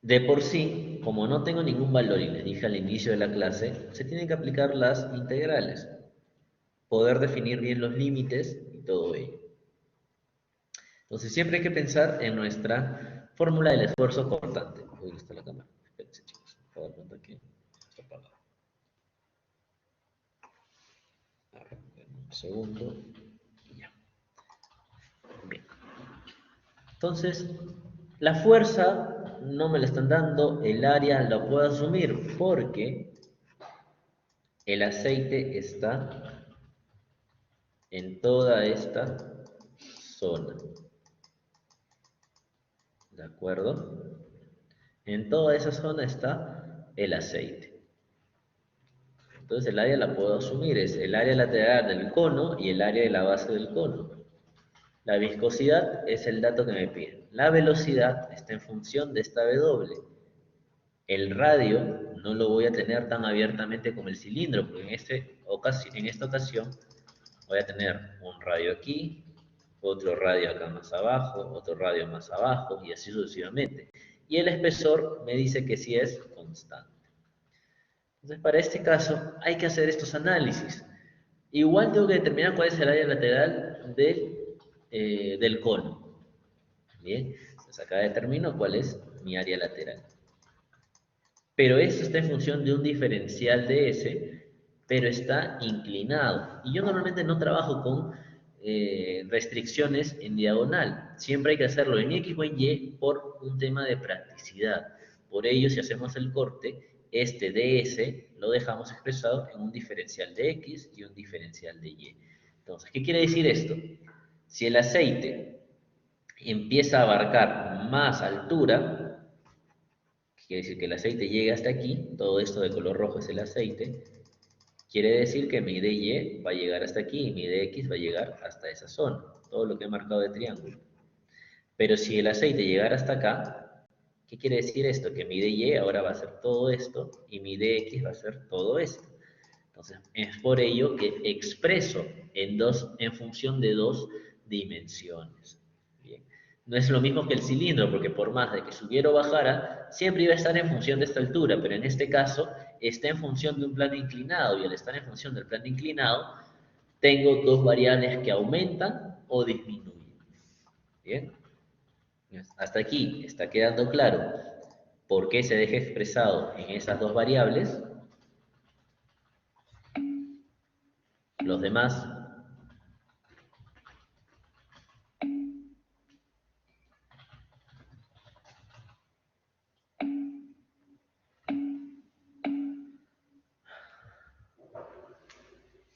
de por sí, como no tengo ningún valor y les dije al inicio de la clase, se tienen que aplicar las integrales, poder definir bien los límites y todo ello. Entonces siempre hay que pensar en nuestra fórmula del esfuerzo cortante. Uy, no está la cámara. Espérense, chicos. Me puedo dar cuenta que está apagado. A ver, un segundo. Y ya. Bien. Entonces, la fuerza no me la están dando, el área la puedo asumir porque el aceite está en toda esta zona. ¿De acuerdo? En toda esa zona está el aceite. Entonces el área la puedo asumir, es el área lateral del cono y el área de la base del cono. La viscosidad es el dato que me piden. La velocidad está en función de esta W. El radio no lo voy a tener tan abiertamente como el cilindro, porque en esta ocasión voy a tener un radio aquí, otro radio acá más abajo, otro radio más abajo y así sucesivamente. Y el espesor me dice que sí es constante. Entonces, para este caso hay que hacer estos análisis. Igual tengo que determinar cuál es el área lateral del cono. Bien, entonces acá determino cuál es mi área lateral. Pero esto está en función de un diferencial de S, pero está inclinado. Y yo normalmente no trabajo con restricciones en diagonal. Siempre hay que hacerlo en X o en Y por un tema de practicidad. Por ello, si hacemos el corte, este ds lo dejamos expresado en un diferencial de X y un diferencial de Y. Entonces, ¿qué quiere decir esto? Si el aceite empieza a abarcar más altura, quiere decir que el aceite llega hasta aquí, todo esto de color rojo es el aceite, quiere decir que mi dy va a llegar hasta aquí y mi dx va a llegar hasta esa zona, todo lo que he marcado de triángulo. Pero si el aceite llegara hasta acá, ¿qué quiere decir esto? Que mi dy ahora va a ser todo esto y mi dx va a ser todo esto. Entonces, es por ello que expreso en función de dos dimensiones. Bien. No es lo mismo que el cilindro, porque por más de que subiera o bajara, siempre iba a estar en función de esta altura, pero en este caso está en función de un plano inclinado, y al estar en función del plano inclinado, tengo dos variables que aumentan o disminuyen. Bien, hasta aquí está quedando claro por qué se deja expresado en esas dos variables. Los demás,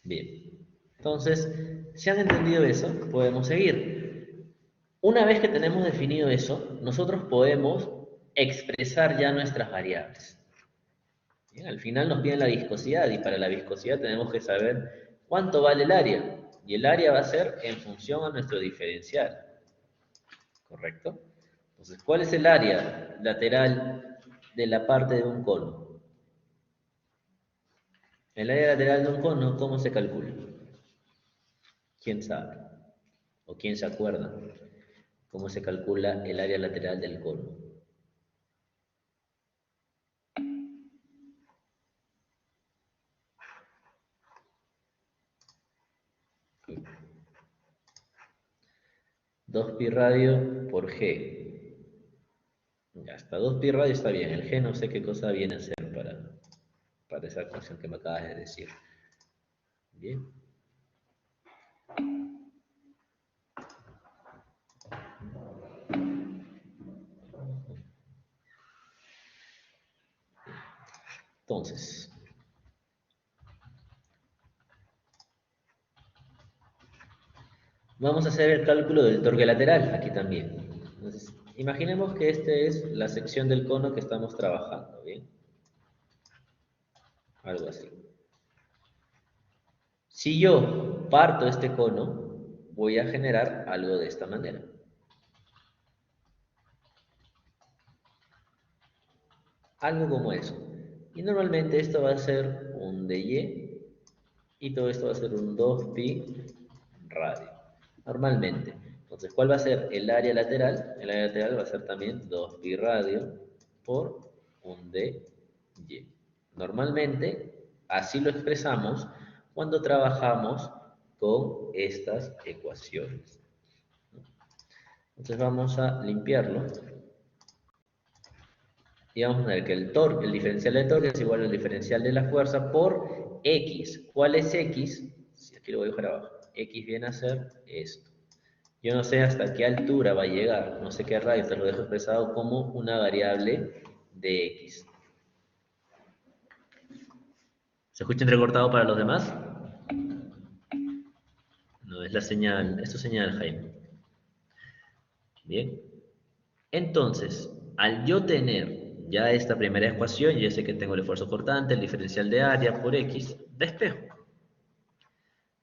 bien. Entonces, si han entendido eso, podemos seguir. Una vez que tenemos definido eso, nosotros podemos expresar ya nuestras variables. Bien, al final nos piden la viscosidad y para la viscosidad tenemos que saber cuánto vale el área. Y el área va a ser en función a nuestro diferencial. ¿Correcto? Entonces, ¿cuál es el área lateral de la parte de un cono? El área lateral de un cono, ¿cómo se calcula? ¿Quién sabe? ¿O quién se acuerda? ¿Cómo se calcula el área lateral del cono? Dos pi radio por G. Ya está, 2pi radio está bien. El G no sé qué cosa viene a ser para esa ecuación que me acabas de decir. Bien. Entonces, vamos a hacer el cálculo del torque lateral aquí también. Entonces, imaginemos que esta es la sección del cono que estamos trabajando, ¿bien? Algo así. Si yo parto este cono, voy a generar algo de esta manera. Algo como eso. Y normalmente esto va a ser un dy y todo esto va a ser un 2pi radio. Normalmente. Entonces, ¿cuál va a ser el área lateral? El área lateral va a ser también 2pi radio por un dy. Normalmente, así lo expresamos cuando trabajamos con estas ecuaciones. Entonces vamos a limpiarlo y vamos a ver que el torque, el diferencial de torque es igual al diferencial de la fuerza por X. ¿Cuál es X? Si aquí lo voy a dejar abajo. X viene a ser esto. Yo no sé hasta qué altura va a llegar, no sé qué radio, te lo dejo expresado como una variable de X. ¿Se escucha entrecortado para los demás? No, es la señal, esto es señal, Jaime. Bien. Entonces, al yo tener ya esta primera ecuación, yo sé que tengo el esfuerzo cortante, el diferencial de área por X, despejo.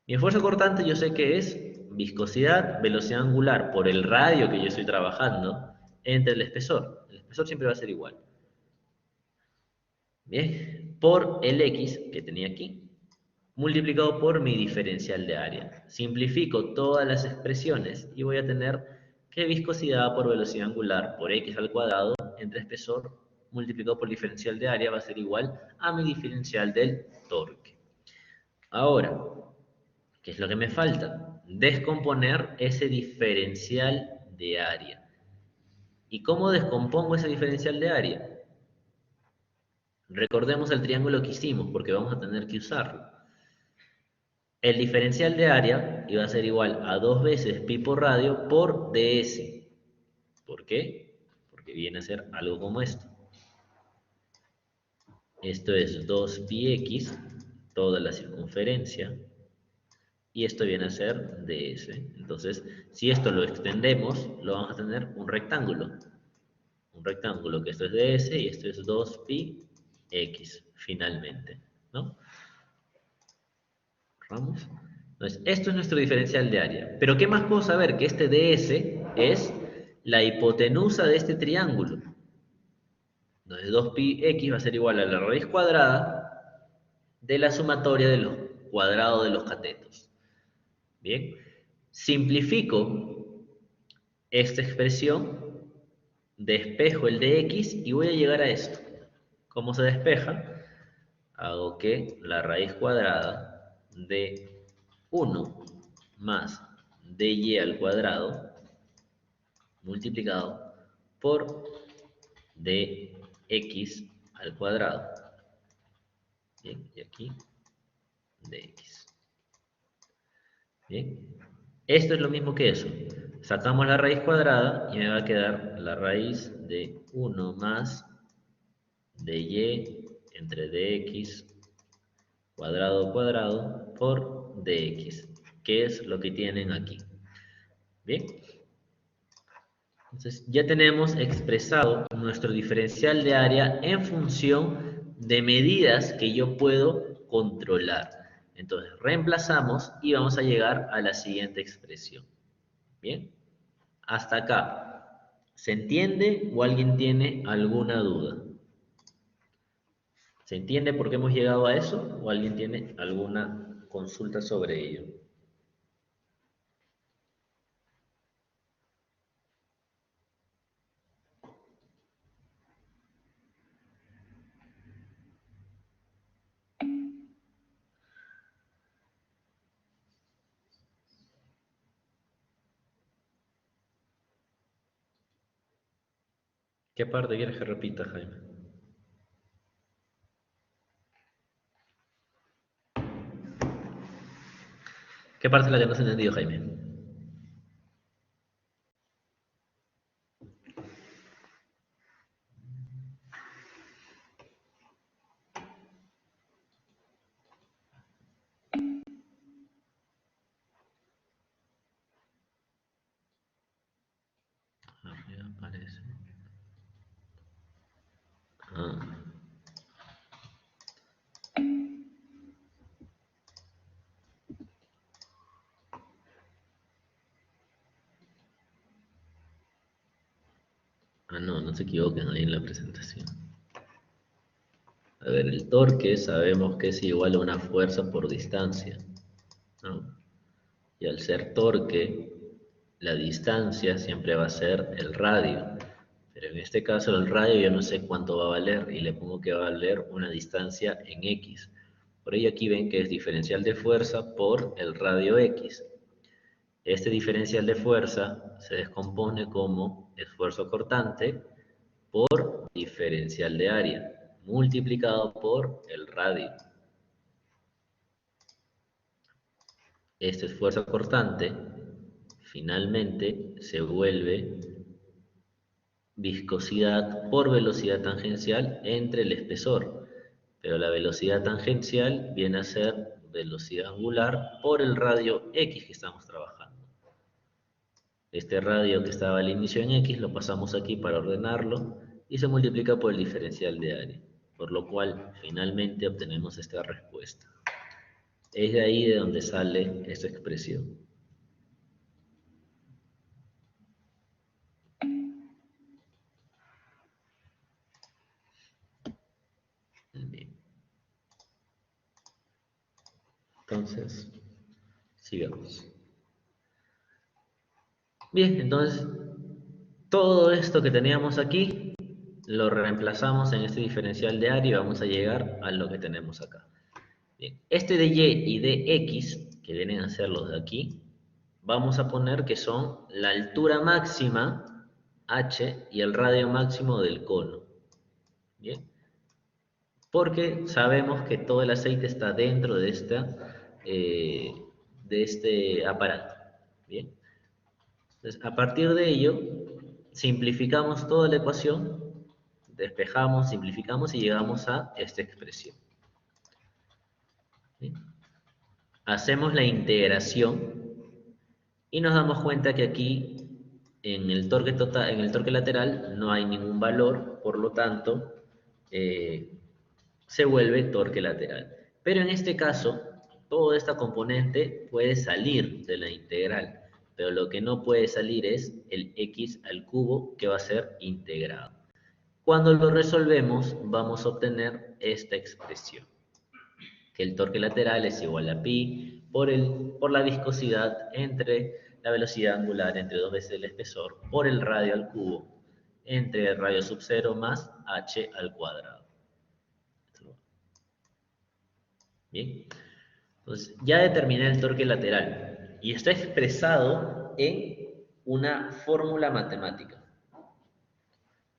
Mi esfuerzo cortante yo sé que es viscosidad, velocidad angular por el radio que yo estoy trabajando entre el espesor. El espesor siempre va a ser igual. Bien, por el X que tenía aquí, multiplicado por mi diferencial de área. Simplifico todas las expresiones y voy a tener que viscosidad por velocidad angular por X al cuadrado entre espesor multiplicado por diferencial de área va a ser igual a mi diferencial del torque. Ahora, ¿qué es lo que me falta? Descomponer ese diferencial de área. ¿Y cómo descompongo ese diferencial de área? Recordemos el triángulo que hicimos porque vamos a tener que usarlo. El diferencial de área iba a ser igual a 2 veces pi por radio por ds. ¿Por qué? Porque viene a ser algo como esto. Esto es 2 pi x, toda la circunferencia, y esto viene a ser ds. Entonces, si esto lo extendemos, lo vamos a tener un rectángulo. Un rectángulo que esto es ds y esto es 2 pi x, finalmente, ¿no? Vamos. Entonces, esto es nuestro diferencial de área. Pero ¿qué más puedo saber? Que este ds es la hipotenusa de este triángulo. Entonces 2pi x va a ser igual a la raíz cuadrada de la sumatoria de los cuadrados de los catetos. Bien. Simplifico esta expresión, despejo el de x y voy a llegar a esto. ¿Cómo se despeja? Hago que la raíz cuadrada de 1 más dy al cuadrado multiplicado por dy x al cuadrado. Bien, y aquí dx. Bien, esto es lo mismo que eso. Sacamos la raíz cuadrada y me va a quedar la raíz de 1 más dy entre dx cuadrado cuadrado por dx, que es lo que tienen aquí. Bien, entonces ya tenemos expresado nuestro diferencial de área en función de medidas que yo puedo controlar. Entonces reemplazamos y vamos a llegar a la siguiente expresión. Bien, hasta acá. ¿Se entiende o alguien tiene alguna duda? ¿Se entiende por qué hemos llegado a eso o alguien tiene alguna consulta sobre ello? ¿Qué parte quieres que repita, Jaime? ¿Qué parte es la que no has entendido, Jaime? Arriba aparece. Ah. No, no se equivoquen ahí en la presentación. A ver, el torque sabemos que es igual a una fuerza por distancia, ¿no? Y al ser torque, la distancia siempre va a ser el radio. Pero en este caso el radio yo no sé cuánto va a valer y le pongo que va a valer una distancia en X. Por ello aquí ven que es diferencial de fuerza por el radio X. Este diferencial de fuerza se descompone como esfuerzo cortante por diferencial de área multiplicado por el radio. Este esfuerzo cortante finalmente se vuelve viscosidad por velocidad tangencial entre el espesor, pero la velocidad tangencial viene a ser velocidad angular por el radio X que estamos trabajando. Este radio que estaba al inicio en X lo pasamos aquí para ordenarlo y se multiplica por el diferencial de área, por lo cual finalmente obtenemos esta respuesta. Es de ahí de donde sale esta expresión. Bien. Entonces, sigamos. Bien, entonces, todo esto que teníamos aquí lo reemplazamos en este diferencial de área y vamos a llegar a lo que tenemos acá. Bien, este de y y de x, que vienen a ser los de aquí, vamos a poner que son la altura máxima, h, y el radio máximo del cono. Bien, porque sabemos que todo el aceite está dentro eh, de este aparato. Bien, entonces a partir de ello, simplificamos toda la ecuación, despejamos, simplificamos y llegamos a esta expresión. ¿Sí? Hacemos la integración y nos damos cuenta que aquí en el torque total, en el torque lateral no hay ningún valor, por lo tanto se vuelve torque lateral. Pero en este caso, toda esta componente puede salir de la integral, pero lo que no puede salir es el x al cubo que va a ser integrado. Cuando lo resolvemos, vamos a obtener esta expresión, que el torque lateral es igual a pi por la viscosidad entre la velocidad angular entre dos veces el espesor por el radio al cubo entre el radio sub 0 más h al cuadrado. Bien, entonces ya determiné el torque lateral y está expresado en una fórmula matemática.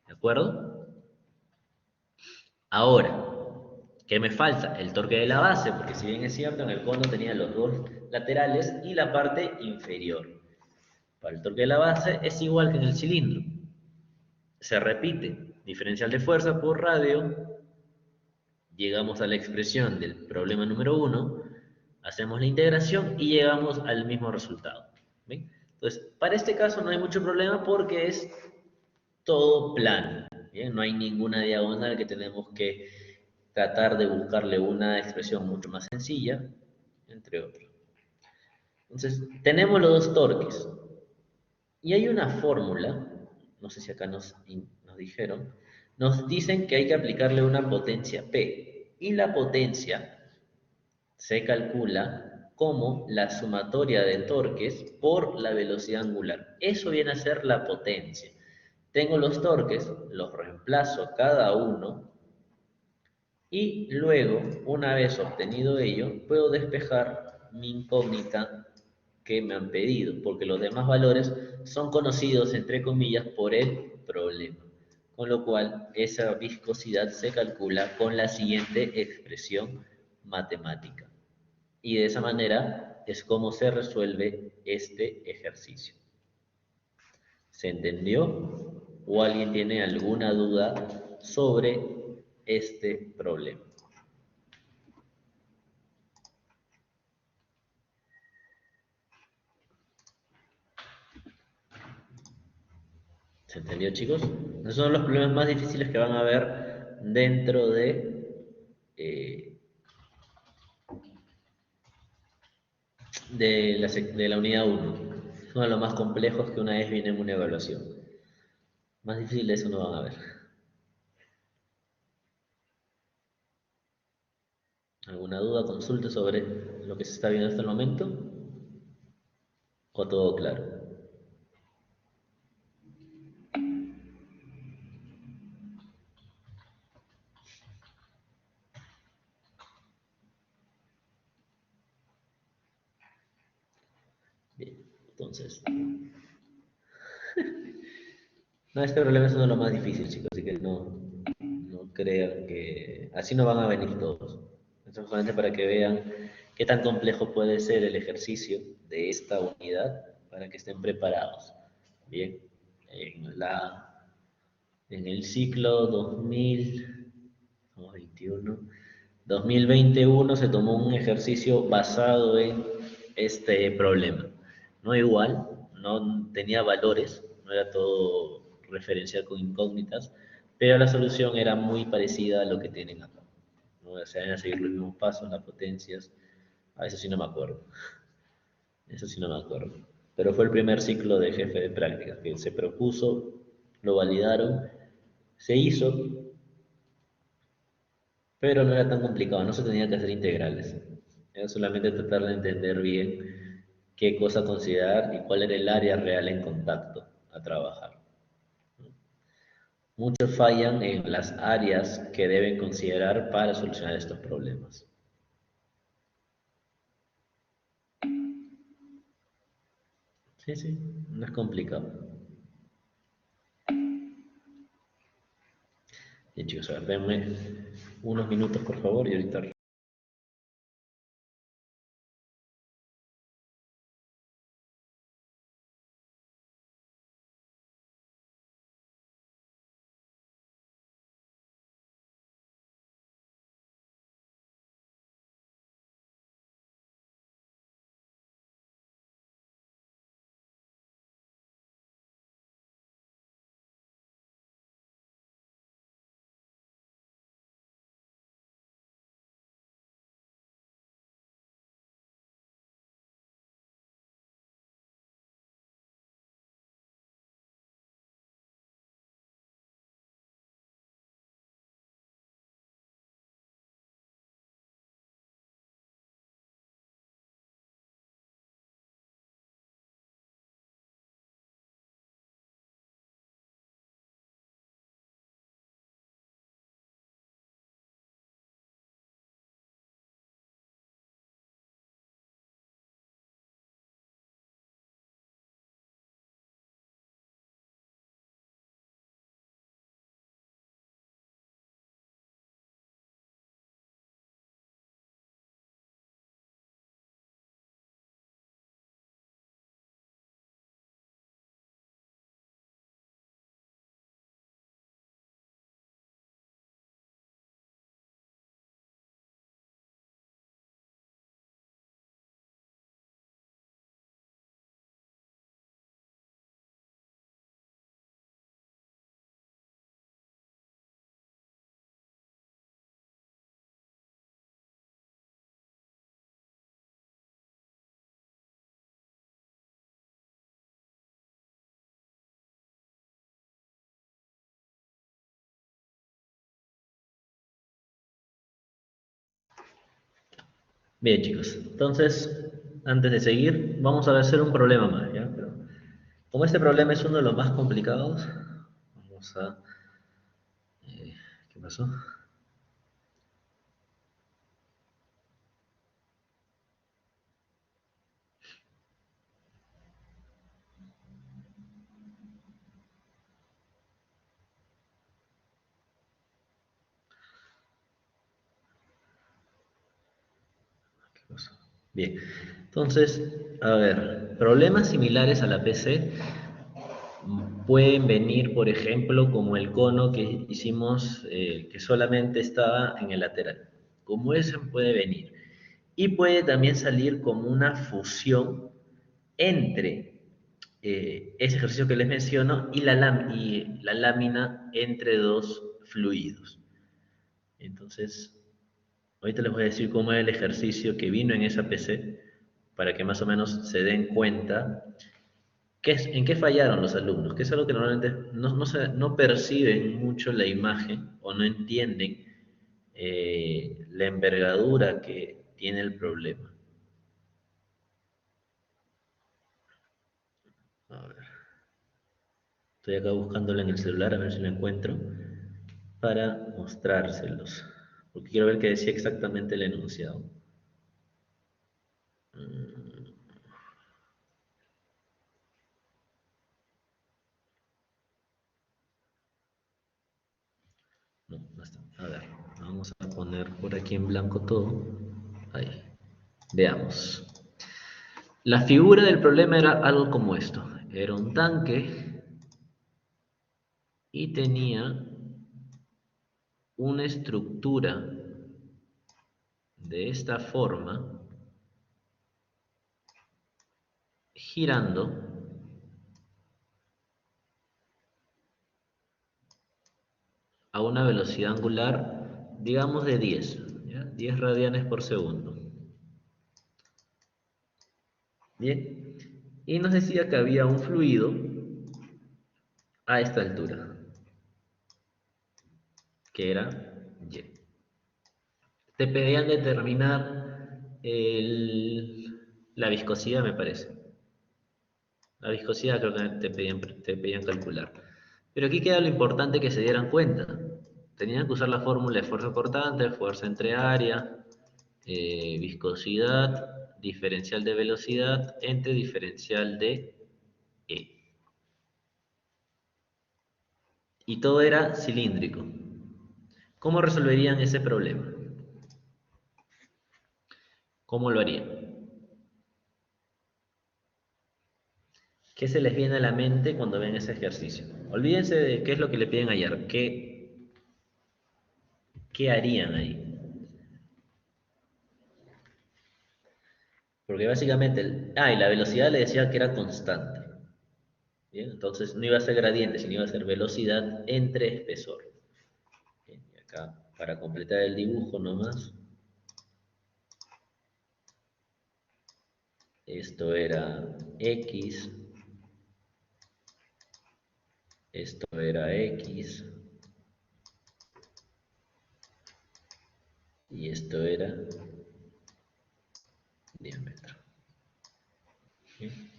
¿De acuerdo? Ahora, ¿qué me falta? El torque de la base, porque si bien es cierto, en el cono tenía los dos laterales y la parte inferior. Para el torque de la base es igual que en el cilindro. Se repite, diferencial de fuerza por radio, llegamos a la expresión del problema número uno, hacemos la integración y llegamos al mismo resultado. ¿Ven? Entonces, para este caso no hay mucho problema porque es todo plano. ¿Bien? No hay ninguna diagonal que tenemos que tratar de buscarle una expresión mucho más sencilla, entre otros. Entonces, tenemos los dos torques. Y hay una fórmula, no sé si acá nos dijeron, nos dicen que hay que aplicarle una potencia P. Y la potencia se calcula como la sumatoria de torques por la velocidad angular. Eso viene a ser la potencia. Tengo los torques, los reemplazo cada uno y luego, una vez obtenido ello, puedo despejar mi incógnita que me han pedido, porque los demás valores son conocidos, entre comillas, por el problema. Con lo cual, esa viscosidad se calcula con la siguiente expresión matemática. Y de esa manera es como se resuelve este ejercicio. ¿Se entendió? ¿O alguien tiene alguna duda sobre este problema? ¿Se entendió, chicos? Esos son los problemas más difíciles que van a ver dentro eh, de la unidad uno. Son los más complejos que una vez viene en una evaluación. Más difícil de eso no van a ver. ¿Alguna duda, consulta sobre lo que se está viendo hasta el momento? ¿O todo claro? Bien, entonces, no, este problema es uno de los más difíciles, chicos, así que no crean que así no van a venir todos. Esto es solamente para que vean qué tan complejo puede ser el ejercicio de esta unidad para que estén preparados. Bien, en, la, en el ciclo 2021, 2021 se tomó un ejercicio basado en este problema. No igual, no tenía valores, no era todo referencial con incógnitas, pero la solución era muy parecida a lo que tienen acá. ¿No? O sea, a seguir los mismos pasos, las potencias. A eso sí no me acuerdo. Eso sí no me acuerdo. Pero fue el primer ciclo de jefe de prácticas que se propuso, lo validaron, se hizo, pero no era tan complicado, no se tenía que hacer integrales. Era solamente tratar de entender bien qué cosa considerar y cuál era el área real en contacto a trabajar. Muchos fallan en las áreas que deben considerar para solucionar estos problemas. Sí, sí, no es complicado. Bien, chicos, a ver, denme unos minutos, por favor, y ahorita Bien, chicos. Entonces, antes de seguir, vamos a hacer un problema más, ¿ya? Pero como este problema es uno de los más complicados, vamos a... ¿Qué pasó? ¿Qué pasó? Bien. Entonces, a ver, problemas similares a la PC pueden venir, por ejemplo, como el cono que hicimos, que solamente estaba en el lateral. Como ese puede venir. Y puede también salir como una fusión entre ese ejercicio que les menciono y y la lámina entre dos fluidos. Entonces, ahorita les voy a decir cómo es el ejercicio que vino en esa PC para que más o menos se den cuenta en qué fallaron los alumnos, que es algo que normalmente no perciben mucho la imagen o no entienden la envergadura que tiene el problema. A ver, estoy acá buscándolo en el celular a ver si lo encuentro para mostrárselos, porque quiero ver qué decía exactamente el enunciado. Mm, no, no está. A ver, vamos a poner por aquí en blanco todo. Ahí. Veamos. La figura del problema era algo como esto. Era un tanque y tenía una estructura de esta forma girando a una velocidad angular, digamos de 10, ¿ya? 10 radianes por segundo. Bien, y nos decía que había un fluido a esta altura, que era Y. Te pedían determinar la viscosidad, me parece. La viscosidad creo que te pedían calcular. Pero aquí queda lo importante que se dieran cuenta. Tenían que usar la fórmula de fuerza cortante, fuerza entre área, viscosidad, diferencial de velocidad entre diferencial de E. Y todo era cilíndrico. ¿Cómo resolverían ese problema? ¿Cómo lo harían? ¿Qué se les viene a la mente cuando ven ese ejercicio? Olvídense de qué es lo que le piden ayer. ¿Qué harían ahí? Porque básicamente, y la velocidad le decía que era constante. Bien, entonces no iba a ser gradiente, sino iba a ser velocidad entre espesor. Bien, y acá, para completar el dibujo nomás, esto era X, esto era X, y esto era diámetro. Bien.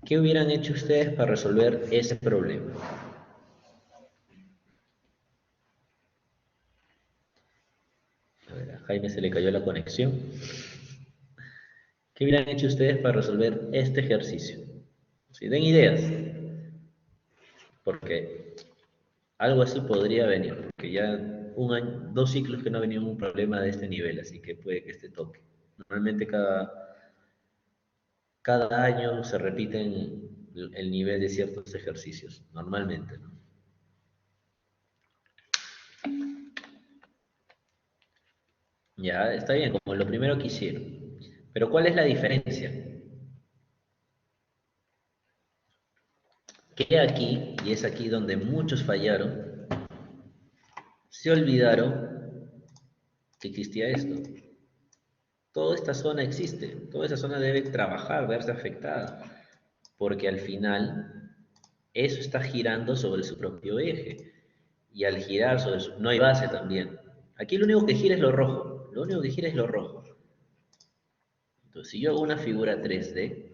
¿Qué hubieran hecho ustedes para resolver ese problema? A ver, a Jaime se le cayó la conexión. ¿Qué hubieran hecho ustedes para resolver este ejercicio? Si den ideas, porque algo así podría venir, porque ya un año, 2 ciclos que no ha venido un problema de este nivel, así que puede que este toque. Normalmente cada año se repiten el nivel de ciertos ejercicios, normalmente, ¿no? Ya, está bien, como lo primero que hicieron. Pero ¿cuál es la diferencia? Que aquí, y es aquí donde muchos fallaron, se olvidaron que existía esto. Toda esta zona existe, toda esa zona debe trabajar, verse afectada, porque al final eso está girando sobre su propio eje, y al girar sobre su... no hay base también. Aquí lo único que gira es lo rojo, Lo único que gira es lo rojo. Entonces, si yo hago una figura 3D,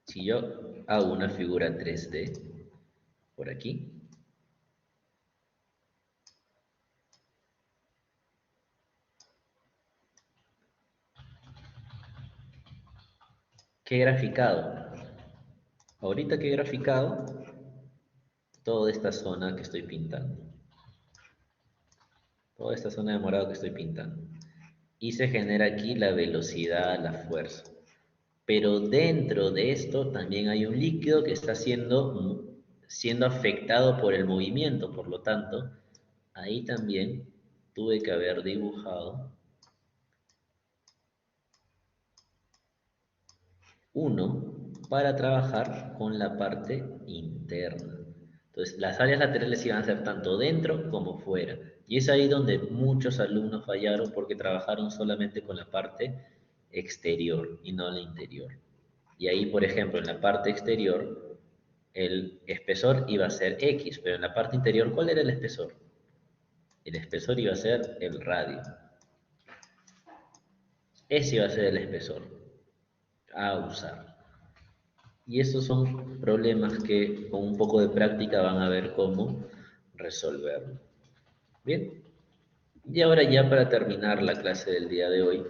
si yo hago una figura 3D por aquí, ¿qué he graficado? Ahorita que he graficado toda esta zona que estoy pintando. Toda esta zona de morado que estoy pintando. Y se genera aquí la velocidad, la fuerza. Pero dentro de esto también hay un líquido que está siendo afectado por el movimiento. Por lo tanto, ahí también tuve que haber dibujado uno para trabajar con la parte interna. Entonces, las áreas laterales iban a ser tanto dentro como fuera. Y es ahí donde muchos alumnos fallaron porque trabajaron solamente con la parte exterior y no la interior. Y ahí, por ejemplo, en la parte exterior, el espesor iba a ser X, pero en la parte interior, ¿cuál era el espesor? El espesor iba a ser el radio. Ese iba a ser el espesor a usar. Y esos son problemas que con un poco de práctica van a ver cómo resolverlo. Bien, y ahora ya para terminar la clase del día de hoy,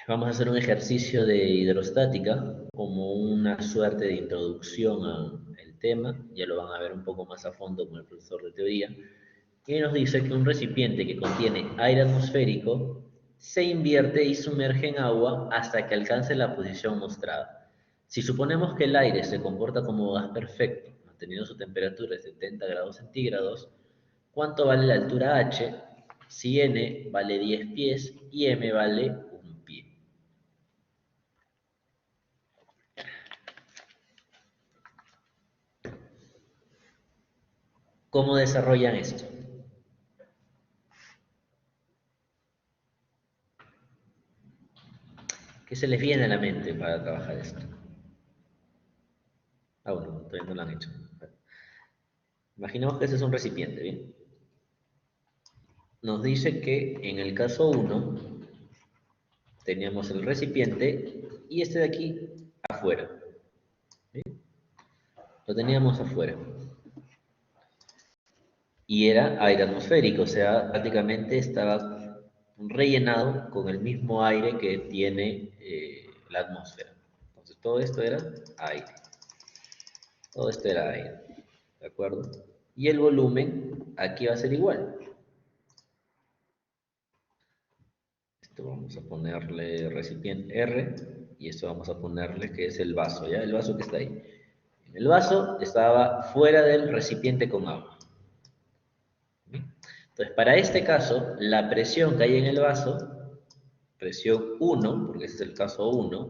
vamos a hacer un ejercicio de hidrostática como una suerte de introducción al tema. Ya lo van a ver un poco más a fondo con el profesor de teoría. Y nos dice que un recipiente que contiene aire atmosférico se invierte y sumerge en agua hasta que alcance la posición mostrada. Si suponemos que el aire se comporta como gas perfecto, manteniendo su temperatura de 70 grados centígrados, ¿cuánto vale la altura h? Si n vale 10 pies y m vale 1 pie. ¿Cómo desarrollan esto? ¿Qué se les viene a la mente para trabajar esto? Ah, bueno, todavía no lo han hecho. Imaginemos que ese es un recipiente, ¿bien? Nos dice que en el caso 1 teníamos el recipiente y este de aquí afuera. ¿Sí? Lo teníamos afuera. Y era aire atmosférico, o sea, prácticamente estaba rellenado con el mismo aire que tiene la atmósfera. Entonces todo esto era aire. Todo esto era aire. ¿De acuerdo? Y el volumen aquí va a ser igual. Esto vamos a ponerle recipiente R y esto vamos a ponerle que es el vaso, ¿ya? El vaso que está ahí. El vaso estaba fuera del recipiente con agua. Entonces, para este caso, la presión que hay en el vaso, presión 1, porque ese es el caso 1,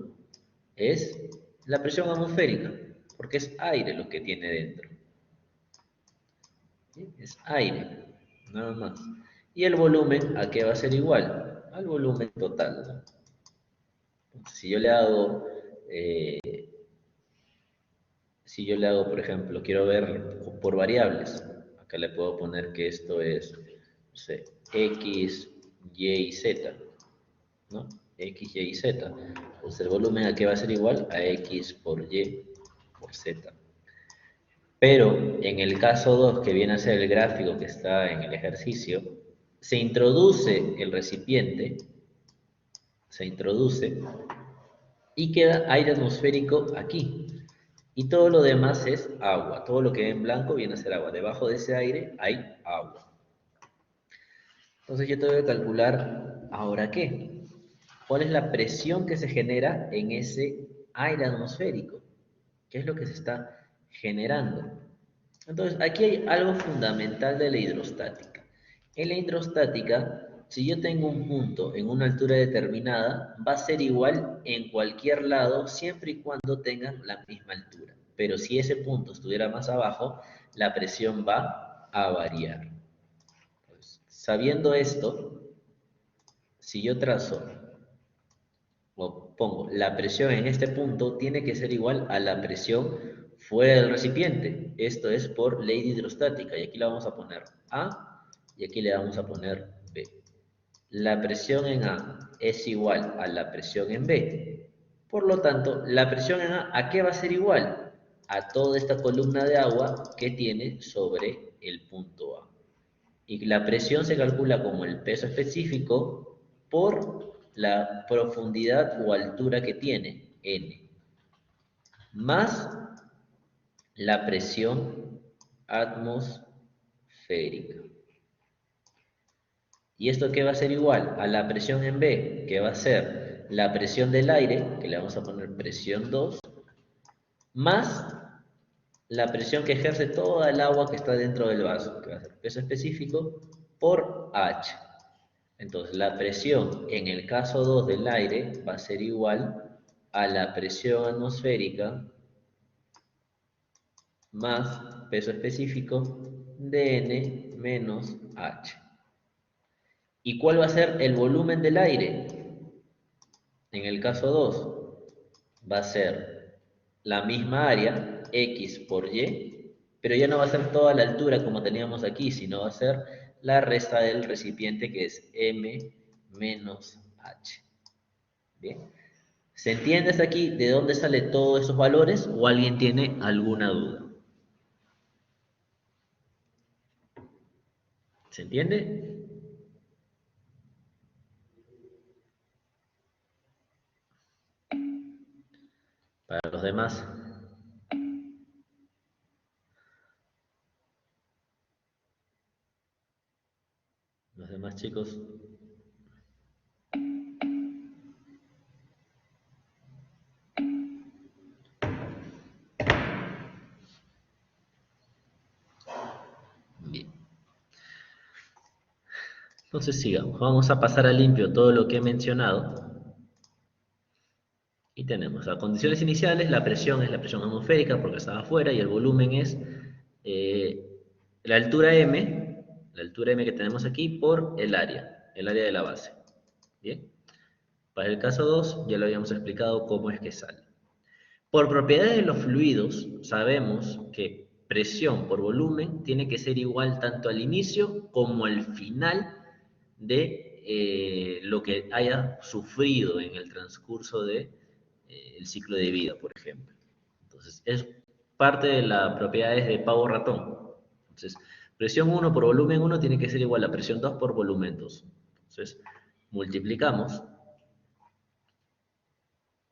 es la presión atmosférica, porque es aire lo que tiene dentro. ¿Sí? Es aire, nada más. Y el volumen, ¿a qué va a ser igual? Al volumen total, ¿no? Entonces, eh, si yo le hago, por ejemplo, quiero ver por variables, acá le puedo poner que esto es, no sé, X, Y y Z, ¿no? X, Y y Z. Entonces el volumen aquí va a ser igual a X por Y por Z. Pero en el caso 2, que viene a ser el gráfico que está en el ejercicio, se introduce el recipiente, se introduce y queda aire atmosférico aquí. Y todo lo demás es agua. Todo lo que ve en blanco viene a ser agua. Debajo de ese aire hay agua. Entonces yo tengo que calcular, ¿ahora qué? ¿Cuál es la presión que se genera en ese aire atmosférico? ¿Qué es lo que se está generando? Entonces, aquí hay algo fundamental de la hidrostática. En la hidrostática, si yo tengo un punto en una altura determinada, va a ser igual en cualquier lado, siempre y cuando tengan la misma altura. Pero si ese punto estuviera más abajo, la presión va a variar. Entonces, sabiendo esto, si yo trazo o pongo la presión en este punto, tiene que ser igual a la presión fuera del recipiente. Esto es por ley de hidrostática. Y aquí le vamos a poner A y aquí le vamos a poner B. La presión en A es igual a la presión en B. Por lo tanto, la presión en ¿a qué va a ser igual? A toda esta columna de agua que tiene sobre el punto A. Y la presión se calcula como el peso específico por la profundidad o altura que tiene, N, más la presión atmosférica. ¿Y esto qué va a ser igual? A la presión en B, que va a ser la presión del aire, que le vamos a poner presión 2, más la presión que ejerce toda el agua que está dentro del vaso, que va a ser peso específico, por H. Entonces, la presión en el caso 2 del aire va a ser igual a la presión atmosférica más peso específico dN menos H. ¿Y cuál va a ser el volumen del aire? En el caso 2 va a ser la misma área, X por Y, pero ya no va a ser toda la altura como teníamos aquí, sino va a ser la resta del recipiente, que es M menos H. Bien. ¿Se entiende hasta aquí de dónde salen todos esos valores o alguien tiene alguna duda? ¿Se entiende? Para los demás chicos. Bien. Entonces sigamos. Vamos a pasar a limpio todo lo que he mencionado. Y tenemos las condiciones iniciales, la presión es la presión atmosférica porque estaba afuera y el volumen es eh, la altura M que tenemos aquí por el área de la base. Bien. Para el caso 2 ya lo habíamos explicado cómo es que sale. Por propiedades de los fluidos sabemos que presión por volumen tiene que ser igual tanto al inicio como al final de lo que haya sufrido en el transcurso de, el ciclo de vida, por ejemplo. Entonces, es parte de las propiedades de pavo ratón. Entonces, presión 1 por volumen 1 tiene que ser igual a presión 2 por volumen 2. Entonces, multiplicamos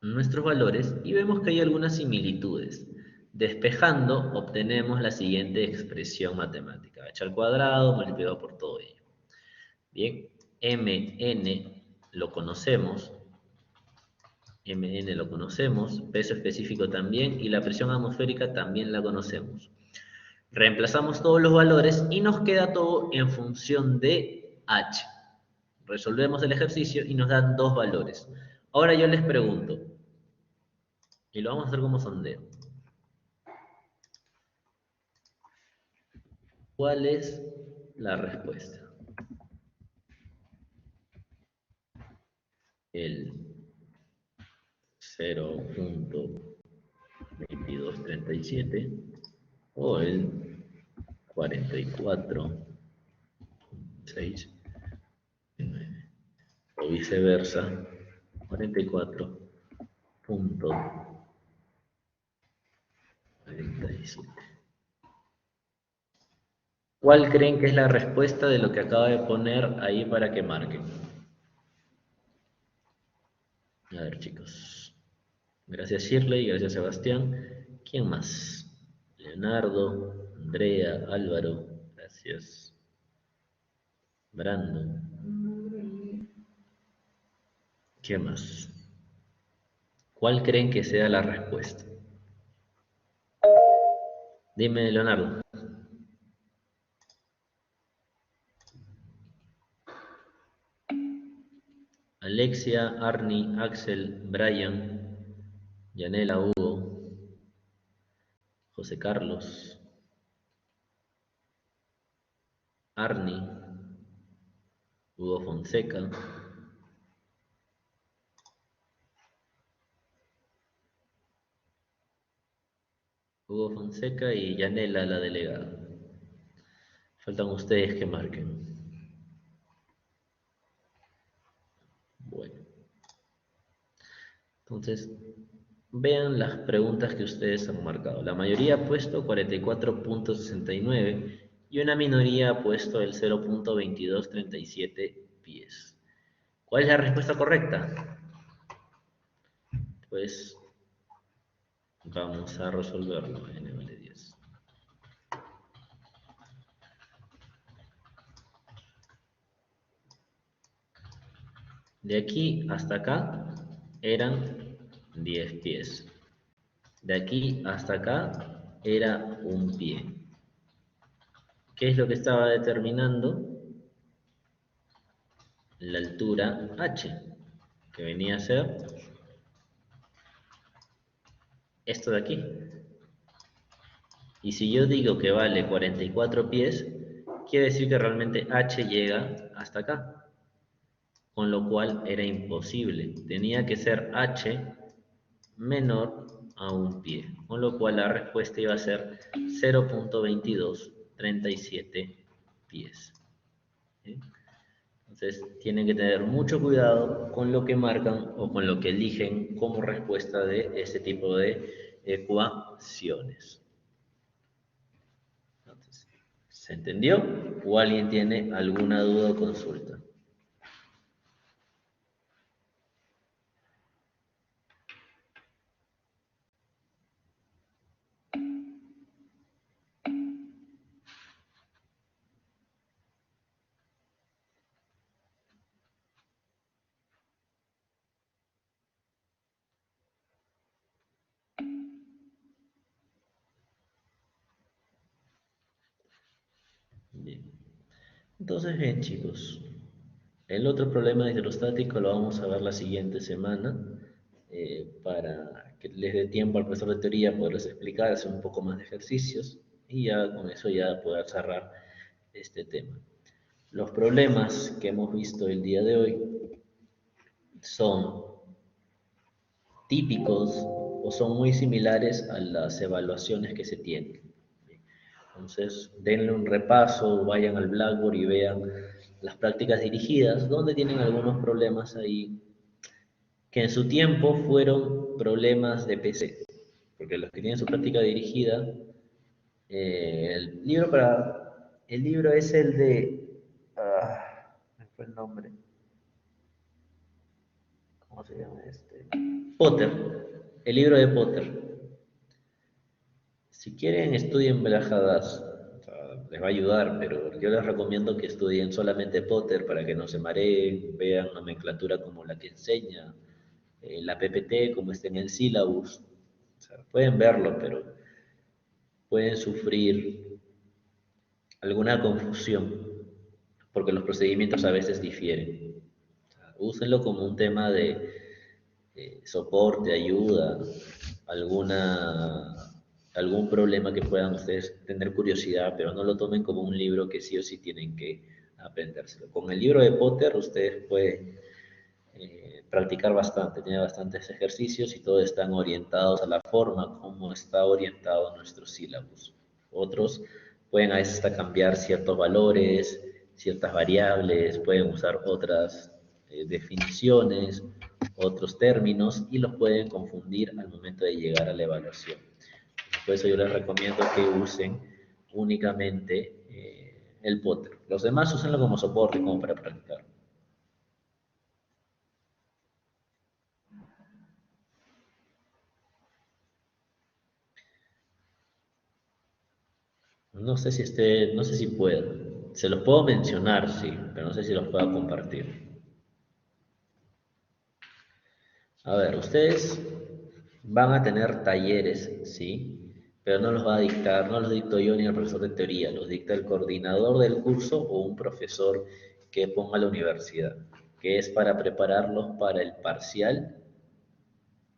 nuestros valores y vemos que hay algunas similitudes. Despejando, obtenemos la siguiente expresión matemática. H al cuadrado multiplicado por todo ello. Bien, Mn lo conocemos, Mn lo conocemos, peso específico también y la presión atmosférica también la conocemos. Reemplazamos todos los valores y nos queda todo en función de H. Resolvemos el ejercicio y nos dan dos valores. Ahora yo les pregunto, y lo vamos a hacer como sondeo. ¿Cuál es la respuesta? El 0.2237 o el 44.6 o viceversa, 44.47. ¿Cuál creen que es la respuesta de lo que acaba de poner ahí para que marquen? A ver, chicos. Gracias, Shirley. Gracias, Sebastián. ¿Quién más? Leonardo, Andrea, Álvaro. Gracias. Brandon. ¿Qué más? ¿Cuál creen que sea la respuesta? Dime, Leonardo. Alexia, Arnie, Axel, Brian, Yanela, Hugo, José Carlos, Arnie, Hugo Fonseca, Hugo Fonseca y Yanela, la delegada. Faltan ustedes que marquen. Bueno, entonces vean las preguntas que ustedes han marcado. La mayoría ha puesto 44.69 y una minoría ha puesto el 0.2237 pies. ¿Cuál es la respuesta correcta? Pues vamos a resolverlo. N vale 10. De aquí hasta acá eran 10 pies. De aquí hasta acá era un pie. ¿Qué es lo que estaba determinando? La altura h, que venía a ser esto de aquí. Y si yo digo que vale 44 pies, quiere decir que realmente h llega hasta acá, con lo cual era imposible. Tenía que ser h menor a un pie, con lo cual la respuesta iba a ser 0.2237 pies. ¿Sí? Entonces tienen que tener mucho cuidado con lo que marcan o con lo que eligen como respuesta de este tipo de ecuaciones. Entonces, ¿se entendió? ¿O alguien tiene alguna duda o consulta? Bien. Entonces, bien chicos, el otro problema hidrostático lo vamos a ver la siguiente semana para que les dé tiempo al profesor de teoría poderles explicar, hacer un poco más de ejercicios y ya con eso ya poder cerrar este tema. Los problemas que hemos visto el día de hoy son típicos o son muy similares a las evaluaciones que se tienen. Entonces, denle un repaso, vayan al Blackboard y vean las prácticas dirigidas, donde tienen algunos problemas ahí que en su tiempo fueron problemas de PC, porque los que tienen su práctica dirigida, el libro es el de, ¿me fue el nombre? ¿Cómo se llama este? Potter, el libro de Potter. Si quieren, estudien Belajadas, o sea, les va a ayudar, pero yo les recomiendo que estudien solamente Potter para que no se mareen, vean nomenclatura como la que enseña, la PPT como está en el sílabus. O sea, pueden verlo, pero pueden sufrir alguna confusión, porque los procedimientos a veces difieren. O sea, úsenlo como un tema de soporte, ayuda, alguna, algún problema que puedan ustedes tener curiosidad, pero no lo tomen como un libro que sí o sí tienen que aprendérselo. Con el libro de Potter ustedes pueden practicar bastante, tiene bastantes ejercicios y todos están orientados a la forma como está orientado nuestro sílabus. Otros pueden a veces hasta cambiar ciertos valores, ciertas variables, pueden usar otras definiciones, otros términos y los pueden confundir al momento de llegar a la evaluación. Por eso yo les recomiendo que usen únicamente el Potter. Los demás úsenlo como soporte, como para practicar. No sé si no sé si puedo. Se los puedo mencionar, sí, pero no sé si los puedo compartir. A ver, ustedes van a tener talleres, sí, pero no los va a dictar, no los dicto yo ni el profesor de teoría, los dicta el coordinador del curso o un profesor que ponga la universidad, que es para prepararlos para el parcial,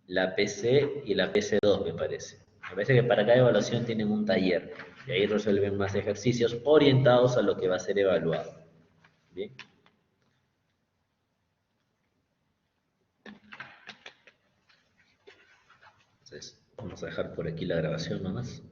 la PC y la PC2, me parece. Me parece que para cada evaluación tienen un taller y ahí resuelven más ejercicios orientados a lo que va a ser evaluado. Bien. Entonces, vamos a dejar por aquí la grabación nomás.